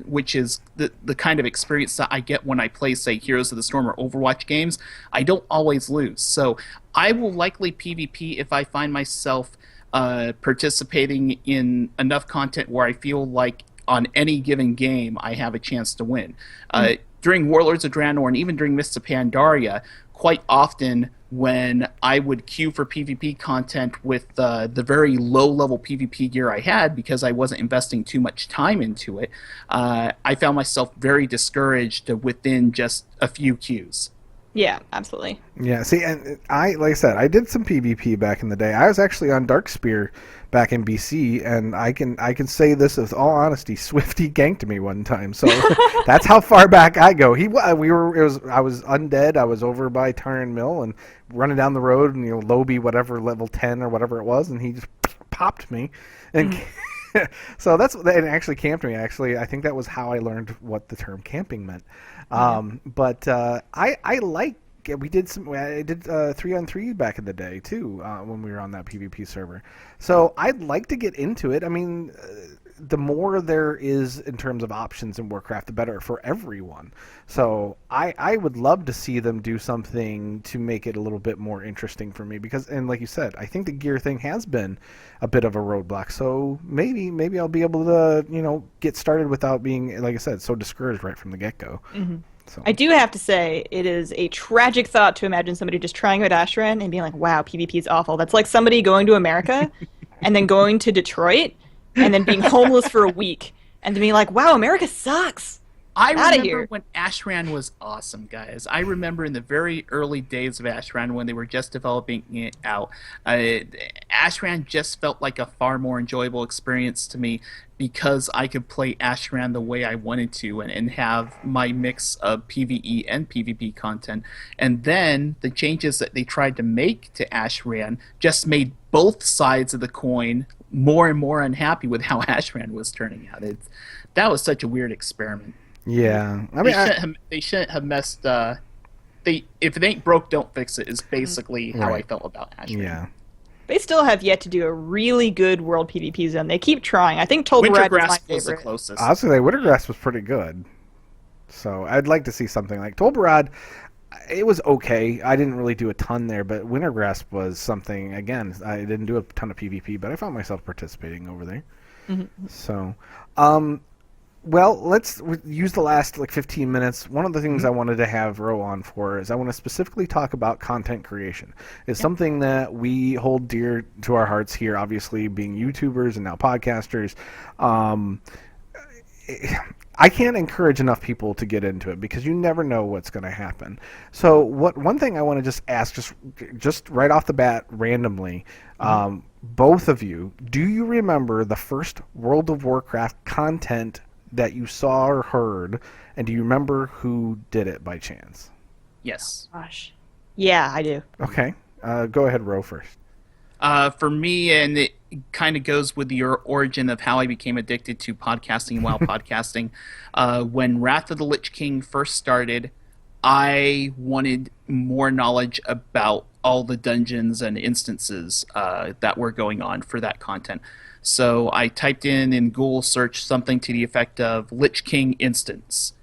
which is the kind of experience that I get when I play, say, Heroes of the Storm or Overwatch games, I don't always lose. So I will likely PvP if I find myself participating in enough content where I feel like on any given game I have a chance to win. During Warlords of Draenor and even during Mists of Pandaria, quite often when I would queue for PvP content with the very low-level PvP gear I had because I wasn't investing too much time into it, I found myself very discouraged within just a few queues. Yeah, absolutely. Yeah, see, and like I said, I did some PvP back in the day. I was actually on Darkspear back in BC, and I can say this with all honesty. Swifty ganked me one time, so that's how far back I go. I was undead. I was over by Tarn Mill and running down the road, and Lobby whatever level 10 or whatever it was, and he just popped me, and so and actually camped me. Actually, I think that was how I learned what the term camping meant. But I like. I did 3-on-3 back in the day too when we were on that PvP server. So I'd like to get into it. I mean, the more there is in terms of options in Warcraft, the better for everyone. So I would love to see them do something to make it a little bit more interesting for me because, and like you said, I think the gear thing has been a bit of a roadblock. So maybe I'll be able to get started without being, like I said, so discouraged right from the get-go. So. I do have to say, it is a tragic thought to imagine somebody just trying out Ashran and being like, wow, PvP is awful. That's like somebody going to America and then going to Detroit and then being homeless for a week and then being like, wow, America sucks. I remember when Ashran was awesome, guys. I remember in the very early days of Ashran when they were just developing it out. Ashran just felt like a far more enjoyable experience to me because I could play Ashran the way I wanted to and have my mix of PvE and PvP content. And then the changes that they tried to make to Ashran just made both sides of the coin more and more unhappy with how Ashran was turning out. That was such a weird experiment. Yeah, I mean, they shouldn't have messed. If it ain't broke, don't fix it. Is basically how I felt about Ashran. Yeah, they still have yet to do a really good world PvP zone. They keep trying. I think Tolbarad was my favorite. Was the closest. I was gonna say Wintergrass was pretty good. So I'd like to see something like Tolbarad. It was okay. I didn't really do a ton there, but Wintergrass was something. Again, I didn't do a ton of PvP, but I found myself participating over there. So. Well, let's use the last 15 minutes. One of the things I wanted to have Ro on for is I want to specifically talk about content creation. It's something that we hold dear to our hearts here, obviously being YouTubers and now podcasters. I can't encourage enough people to get into it because you never know what's going to happen. So one thing I want to just ask, just right off the bat, randomly, both of you, do you remember the first World of Warcraft content that you saw or heard, and do you remember who did it by chance? Yes. Gosh. Yeah, I do. Okay. Go ahead, Ro, first. For me, and it kind of goes with your origin of how I became addicted to podcasting while podcasting. When Wrath of the Lich King first started, I wanted more knowledge about all the dungeons and instances that were going on for that content. So I typed in Google search something to the effect of Lich King instance.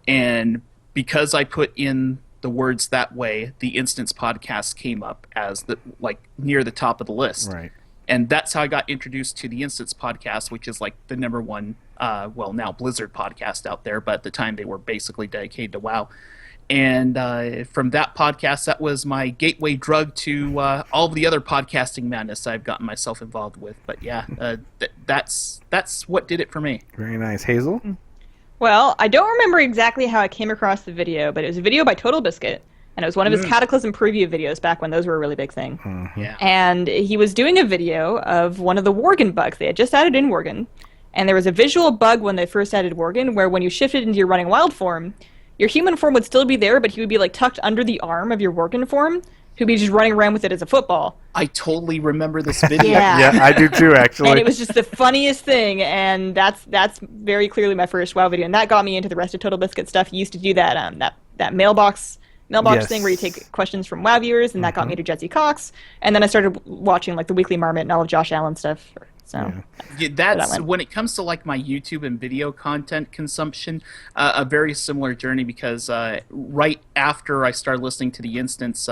And because I put in the words that way, the Instance podcast came up as near the top of the list. Right. And that's how I got introduced to the Instance podcast, which is like the number one, now Blizzard podcast out there, but at the time they were basically dedicated to WoW. And from that podcast, that was my gateway drug to all of the other podcasting madness I've gotten myself involved with. But yeah, that's what did it for me. Very nice. Hazel? Well, I don't remember exactly how I came across the video, but it was a video by Total Biscuit, and it was one of his Cataclysm preview videos back when those were a really big thing. Yeah. And he was doing a video of one of the Worgen bugs. They had just added in Worgen, and there was a visual bug when they first added Worgen where when you shifted into your running wild form, your human form would still be there, but he would be like tucked under the arm of your Worgen form, who'd be just running around with it as a football. I totally remember this video. Yeah, I do too, actually. And it was just the funniest thing, and that's very clearly my first WoW video, and that got me into the rest of Total Biscuit stuff. He used to do that mailbox Yes. thing where you take questions from WoW viewers, and that got me to Jesse Cox. And then I started watching like the Weekly Marmot and all of Josh Allen stuff. So Yeah, that's when it comes to like my YouTube and video content consumption, a very similar journey because right after I started listening to the Instance,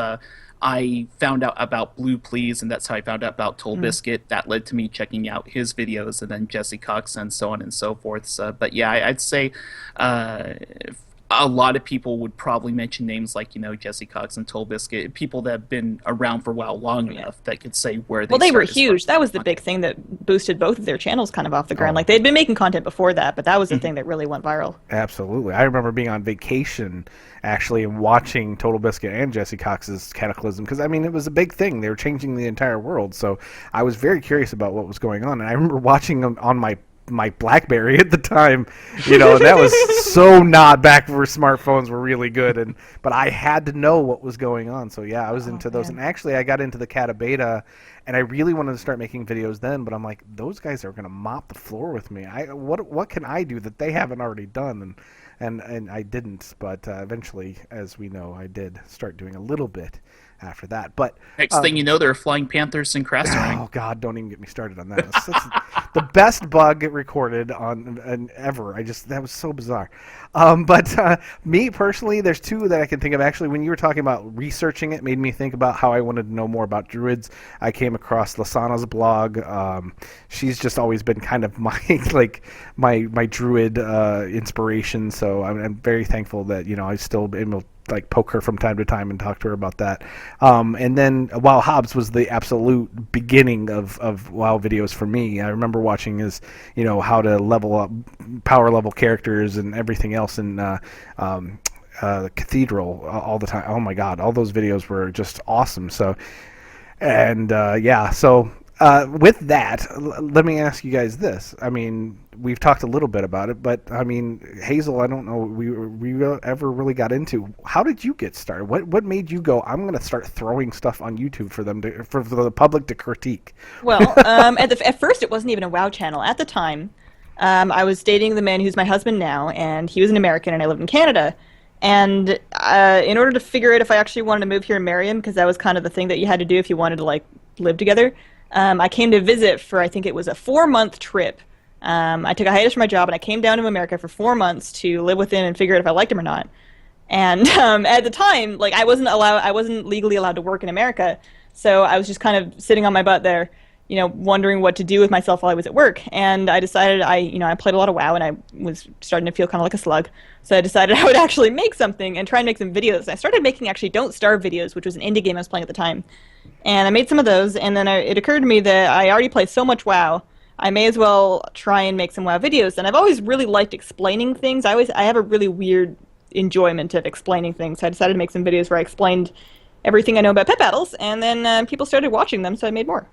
I found out about Blue Please, and that's how I found out about Toll Biscuit. That led to me checking out his videos, and then Jesse Cox, and so on and so forth. So, but yeah, I'd say a lot of people would probably mention names like, Jesse Cox and Toll Biscuit, people that have been around for WoW long enough that could say where they Well, they were started as far huge. as That was the content. big thing that boosted both of their channels kind of off the ground. Like, they'd been making content before that, but that was the thing that really went viral. Absolutely. I remember being on vacation, actually, and watching Total Biscuit and Jesse Cox's Cataclysm, because, I mean, it was a big thing. They were changing the entire world, so I was very curious about what was going on, and I remember watching them on my BlackBerry at the time, that was so not back where smartphones were really good, but I had to know what was going on. So yeah, I was into those, and actually I got into the Cata Beta, and I really wanted to start making videos then, but I'm like, those guys are gonna mop the floor with me. What can I do that they haven't already done? And I didn't, but eventually, as we know, I did start doing a little bit after that. But Next thing you know, there are flying panthers in Krasnodar. oh God, don't even get me started on that. That's the best bug recorded on ever. That was so bizarre. But me personally, there's two that I can think of. Actually, when you were talking about researching it, made me think about how I wanted to know more about druids. I came across Lasana's blog. She's just always been kind of my druid inspiration. So I'm very thankful that I still am able like poke her from time to time and talk to her about that. And then WoW Hobbs was the absolute beginning of WoW videos for me. I remember watching his, how to level up, power level characters and everything else in Cathedral all the time. Oh my God, all those videos were just awesome. So, and so with that, let me ask you guys this. I mean, we've talked a little bit about it, but I mean, Hazel, I don't know, we ever really got into. How did you get started? What made you go, I'm going to start throwing stuff on YouTube for the public to critique? Well, at first it wasn't even a WoW channel. At the time, I was dating the man who's my husband now, and he was an American, and I lived in Canada. And in order to figure out if I actually wanted to move here and marry him, because that was kind of the thing that you had to do if you wanted to like live together, I came to visit for, I think it was a 4-month trip. I took a hiatus from my job, and I came down to America for 4 months to live with him and figure out if I liked him or not. And at the time, like I wasn't legally allowed to work in America, so I was just kind of sitting on my butt there, wondering what to do with myself while I was at work. And I decided I played a lot of WoW, and I was starting to feel kind of like a slug. So I decided I would actually make something and try and make some videos. And I started making actually Don't Starve videos, which was an indie game I was playing at the time. And I made some of those, and then it occurred to me that I already play so much WoW, I may as well try and make some WoW videos. And I've always really liked explaining things. I have a really weird enjoyment of explaining things. So I decided to make some videos where I explained everything I know about pet battles, and then people started watching them, so I made more.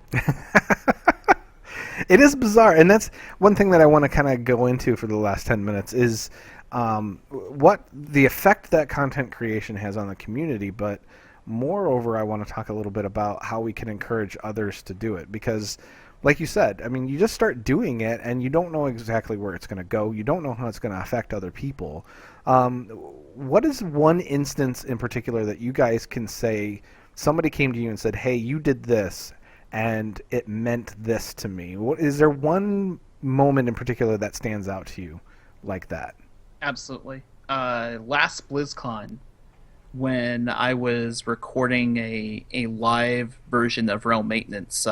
It is bizarre, and that's one thing that I want to kind of go into for the last 10 minutes is what the effect that content creation has on the community, but moreover, I want to talk a little bit about how we can encourage others to do it, because like you said, I mean, you just start doing it, and you don't know exactly where it's going to go. You don't know how it's going to affect other people. What is one instance in particular that you guys can say somebody came to you and said, "Hey, you did this, and it meant this to me"? Is there one moment in particular that stands out to you like that? Absolutely. Last BlizzCon, when I was recording a live version of Realm Maintenance,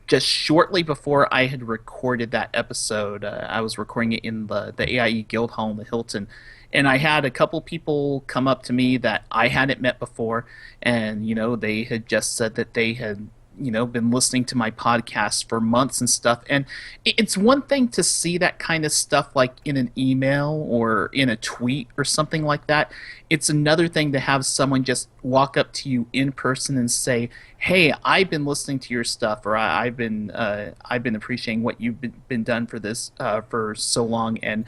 just shortly before I had recorded that episode, I was recording it in the AIE Guild Hall in the Hilton, and I had a couple people come up to me that I hadn't met before, and they had just said that they had been listening to my podcast for months and stuff. And it's one thing to see that kind of stuff like in an email or in a tweet or something like that. It's another thing to have someone just walk up to you in person and say, "Hey, I've been listening to your stuff," or I've been appreciating what you've been done for this for so long, and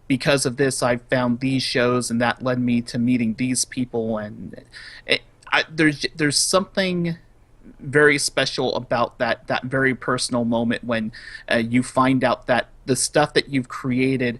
because of this, I've found these shows, and that led me to meeting these people. And there's something very special about that very personal moment when you find out that the stuff that you've created,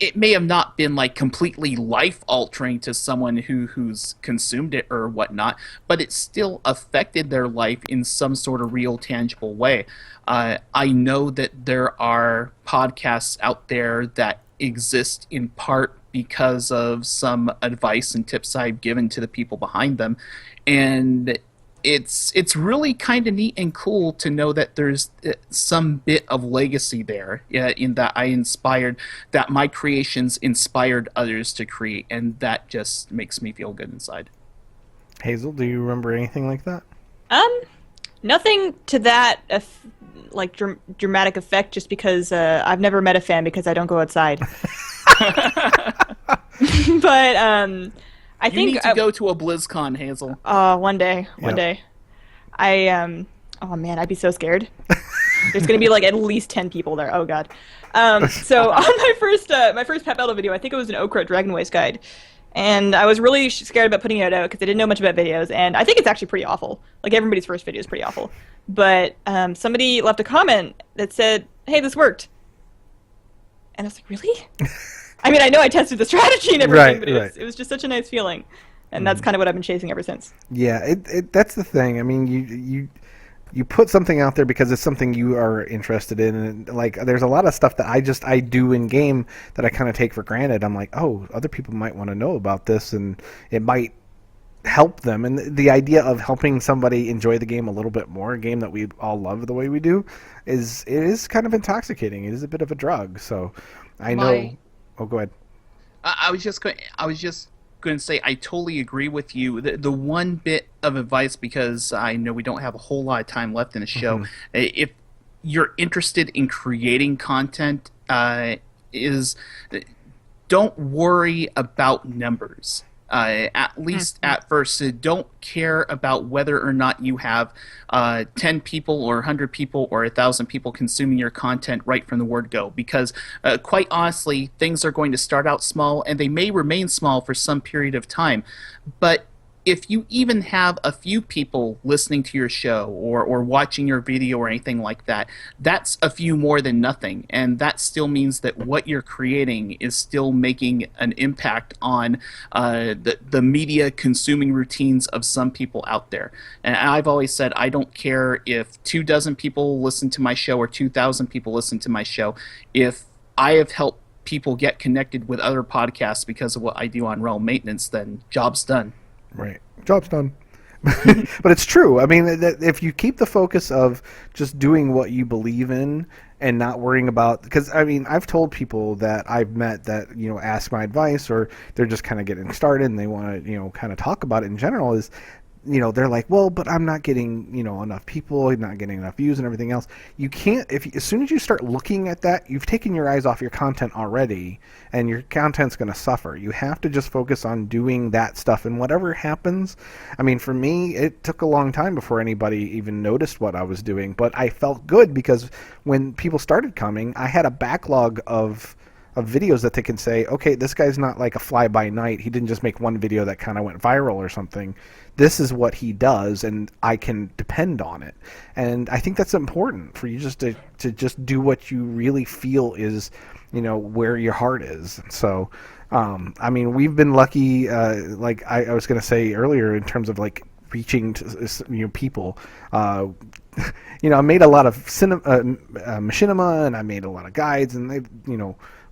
it may have not been like completely life altering to someone who's consumed it or whatnot, but it still affected their life in some sort of real tangible way. I know that there are podcasts out there that exist in part because of some advice and tips I've given to the people behind them, and it's really kind of neat and cool to know that there's some bit of legacy there, in that that my creations inspired others to create, and that just makes me feel good inside. Hazel, do you remember anything like that? Nothing to that dramatic effect, just because I've never met a fan because I don't go outside. But I think you need to go to a BlizzCon, Hazel. One day. Oh man, I'd be so scared. There's gonna be like at least 10 people there. Oh god. So on my first Pet Battle video, I think it was an Okra Dragon Waste guide, and I was really scared about putting it out because I didn't know much about videos, and I think it's actually pretty awful. Like everybody's first video is pretty awful. But somebody left a comment that said, "Hey, this worked," and I was like, "Really?" I mean, I know I tested the strategy and everything, but it was just such a nice feeling, and that's kind of what I've been chasing ever since. Yeah, that's the thing. I mean, you put something out there because it's something you are interested in, and like there's a lot of stuff that I do in game that I kind of take for granted. I'm like, oh, other people might want to know about this, and it might help them. And the idea of helping somebody enjoy the game a little bit more, a game that we all love the way we do, is kind of intoxicating. It is a bit of a drug. So I know. Oh, go ahead. I was just going to say I totally agree with you. The one bit of advice, because I know we don't have a whole lot of time left in the show, if you're interested in creating content, is don't worry about numbers. At least at first, so don't care about whether or not you have 10 people or 100 people or 1,000 people consuming your content right from the word go, because quite honestly, things are going to start out small, and they may remain small for some period of time, but if you even have a few people listening to your show or watching your video or anything like that, that's a few more than nothing. And that still means that what you're creating is still making an impact on the media consuming routines of some people out there. And I've always said I don't care if 24 people listen to my show or 2,000 people listen to my show. If I have helped people get connected with other podcasts because of what I do on Realm Maintenance, then job's done. Right. Job's done. But it's true. I mean, if you keep the focus of just doing what you believe in and not worrying about, because I mean, I've told people that I've met that, ask my advice, or they're just kind of getting started and they want to, kind of talk about it in general, is they're like, well, but I'm not getting, enough people, I'm not getting enough views and everything else. You can't, as soon as you start looking at that, you've taken your eyes off your content already, and your content's going to suffer. You have to just focus on doing that stuff, and whatever happens, I mean, for me, it took a long time before anybody even noticed what I was doing, but I felt good because when people started coming, I had a backlog of of videos that they can say, okay, this guy's not like a fly-by-night. He didn't just make one video that kind of went viral or something. This is what he does, and I can depend on it. And I think that's important for you just to just do what you really feel is, where your heart is. So, I mean, we've been lucky, like I was going to say earlier, in terms of like reaching to, people. I made a lot of machinima, and I made a lot of guides, and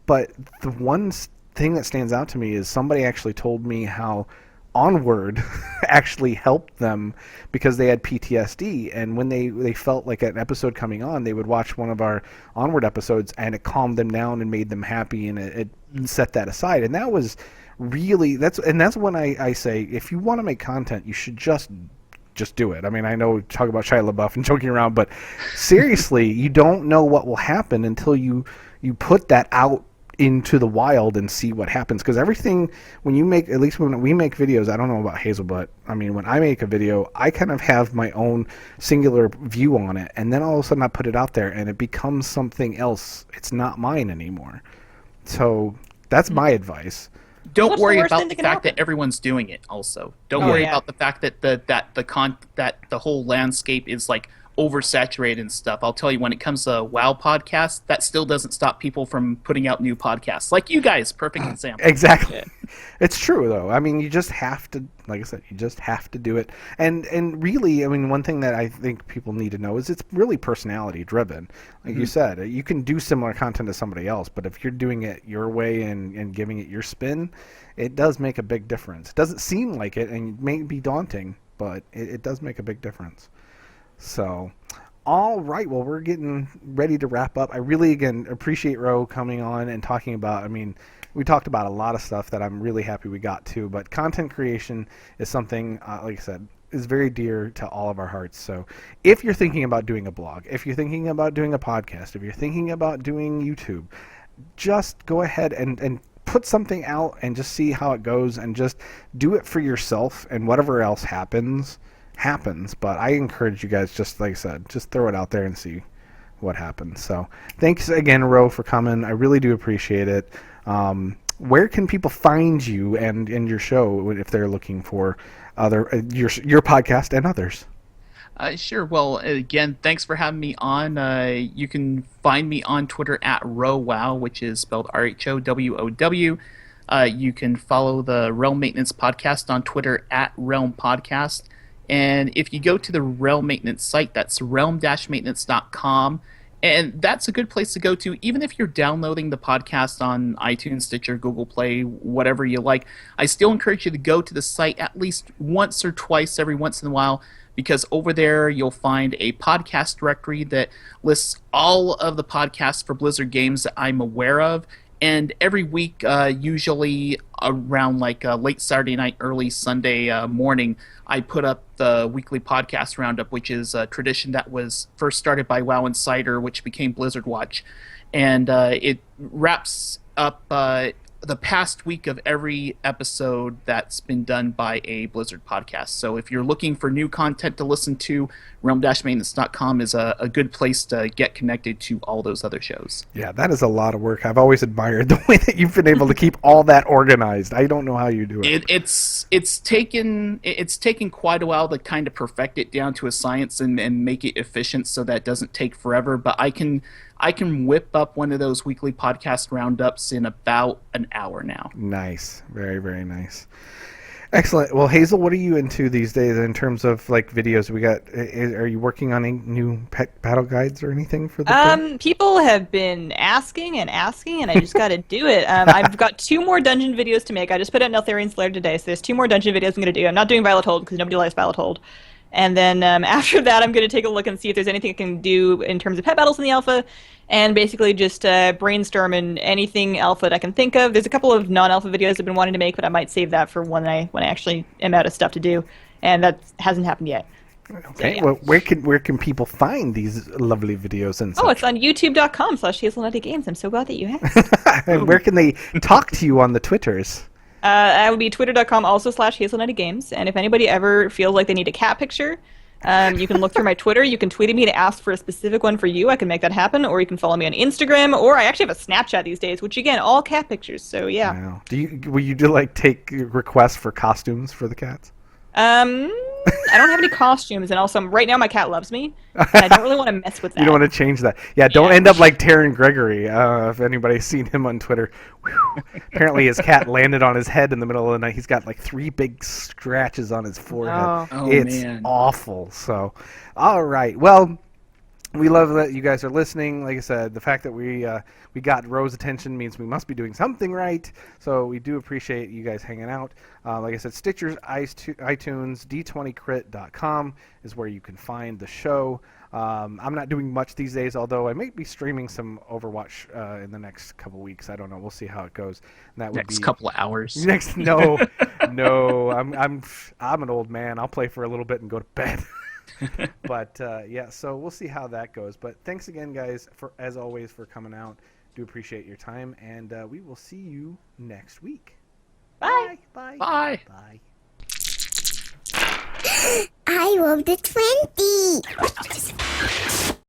but the one thing that stands out to me is somebody actually told me how Onward actually helped them because they had PTSD, and when they felt like an episode coming on, they would watch one of our Onward episodes, and it calmed them down and made them happy, and it set that aside. And that was really that's when I say, if you want to make content, you should just do it. I mean, I know we talk about Shia LaBeouf and joking around, but seriously, you don't know what will happen until you put that out into the wild and see what happens. Because everything, when you make, at least when we make videos, I don't know about Hazel, but I mean, when I make a video, I kind of have my own singular view on it, and then all of a sudden I put it out there and it becomes something else. It's not mine anymore. So that's my advice. Don't worry about the fact that everyone's doing it. Also, don't worry about the fact that the whole landscape is like oversaturated and stuff. I'll tell you, when it comes to WoW podcasts, that still doesn't stop people from putting out new podcasts. Like you guys, perfect example. Exactly. Yeah. It's true, though. I mean, you just have to, like I said, you just have to do it. And really, I mean, one thing that I think people need to know is it's really personality driven. Like you said, you can do similar content to somebody else, but if you're doing it your way and giving it your spin, it does make a big difference. It doesn't seem like it, and it may be daunting, but it does make a big difference. So, all right, well, we're getting ready to wrap up. I really, again, appreciate Ro coming on and talking about, I mean, we talked about a lot of stuff that I'm really happy we got to, but content creation is something, like I said, is very dear to all of our hearts. So if you're thinking about doing a blog, if you're thinking about doing a podcast, if you're thinking about doing YouTube, just go ahead and put something out and just see how it goes, and just do it for yourself, and whatever else happens. But I encourage you guys, just like I said, just throw it out there and see what happens. So thanks again, Ro, for coming. I really do appreciate it. Where can people find you and your show if they're looking for other your podcast and others? Sure. Well, again, thanks for having me on. You can find me on Twitter at RoWow, which is spelled RHOWOW. You can follow the Realm Maintenance Podcast on Twitter at Realm Podcast. And if you go to the Realm Maintenance site, that's realm-maintenance.com. And that's a good place to go to, even if you're downloading the podcast on iTunes, Stitcher, Google Play, whatever you like. I still encourage you to go to the site at least once or twice every once in a while, because over there you'll find a podcast directory that lists all of the podcasts for Blizzard games that I'm aware of. And every week, usually around like late Saturday night, early Sunday morning, I put up the weekly podcast roundup, which is a tradition that was first started by WoW Insider, which became Blizzard Watch. And it wraps up the past week of every episode that's been done by a Blizzard podcast. So if you're looking for new content to listen to, realm-maintenance.com is a good place to get connected to all those other shows. Yeah, that is a lot of work. I've always admired the way that you've been able to keep all that organized. I don't know how you do it. It's taken quite a while to kind of perfect it down to a science and make it efficient so that it doesn't take forever, but I can whip up one of those weekly podcast roundups in about an hour now. Nice. Very, very nice. Excellent. Well, Hazel, what are you into these days in terms of like videos? Are you working on any new pet battle guides or anything for the people have been asking, and I just got to do it. I've got 2 more dungeon videos to make. I just put out Neltharian's Lair today, so there's 2 more dungeon videos I'm going to do. I'm not doing Violet Hold because nobody likes Violet Hold. And then after that, I'm going to take a look and see if there's anything I can do in terms of pet battles in the alpha, and basically just brainstorm in anything alpha that I can think of. There's a couple of non-alpha videos I've been wanting to make, but I might save that for when I actually am out of stuff to do, and that hasn't happened yet. Okay, so, yeah. Well, where can people find these lovely videos and such? Oh, it's on youtube.com/HazelNuttyGames. I'm so glad that you asked. And where can they talk to you on the Twitters? I would be twitter.com also /HazelNuttyGames, and if anybody ever feels like they need a cat picture, You can look through my Twitter. You can tweet at me to ask for a specific one for you. I can make that happen. Or you can follow me on Instagram. Or I actually have a Snapchat these days, which again, all cat pictures. So yeah. Wow. Will you like take requests for costumes for the cats? I don't have any costumes, and also right now my cat loves me, and I don't really want to mess with that. You don't want to change that. Yeah, don't end up like Taryn Gregory. If anybody's seen him on Twitter, whew. Apparently his cat landed on his head in the middle of the night. He's got like 3 big scratches on his forehead. Oh, it's man. awful. So, all right. Well, we love that you guys are listening. Like I said, the fact that we got Rose's attention means we must be doing something right. So we do appreciate you guys hanging out. Like I said, Stitcher, iTunes, d20crit.com is where you can find the show. I'm not doing much these days, although I may be streaming some Overwatch in the next couple weeks. I don't know. We'll see how it goes. And that would Next be couple of hours. no. I'm an old man. I'll play for a little bit and go to bed. But yeah, so we'll see how that goes. But thanks again, guys, as always, for coming out. Do appreciate your time, and we will see you next week. Bye. Bye. Bye. Bye. I rolled a 20.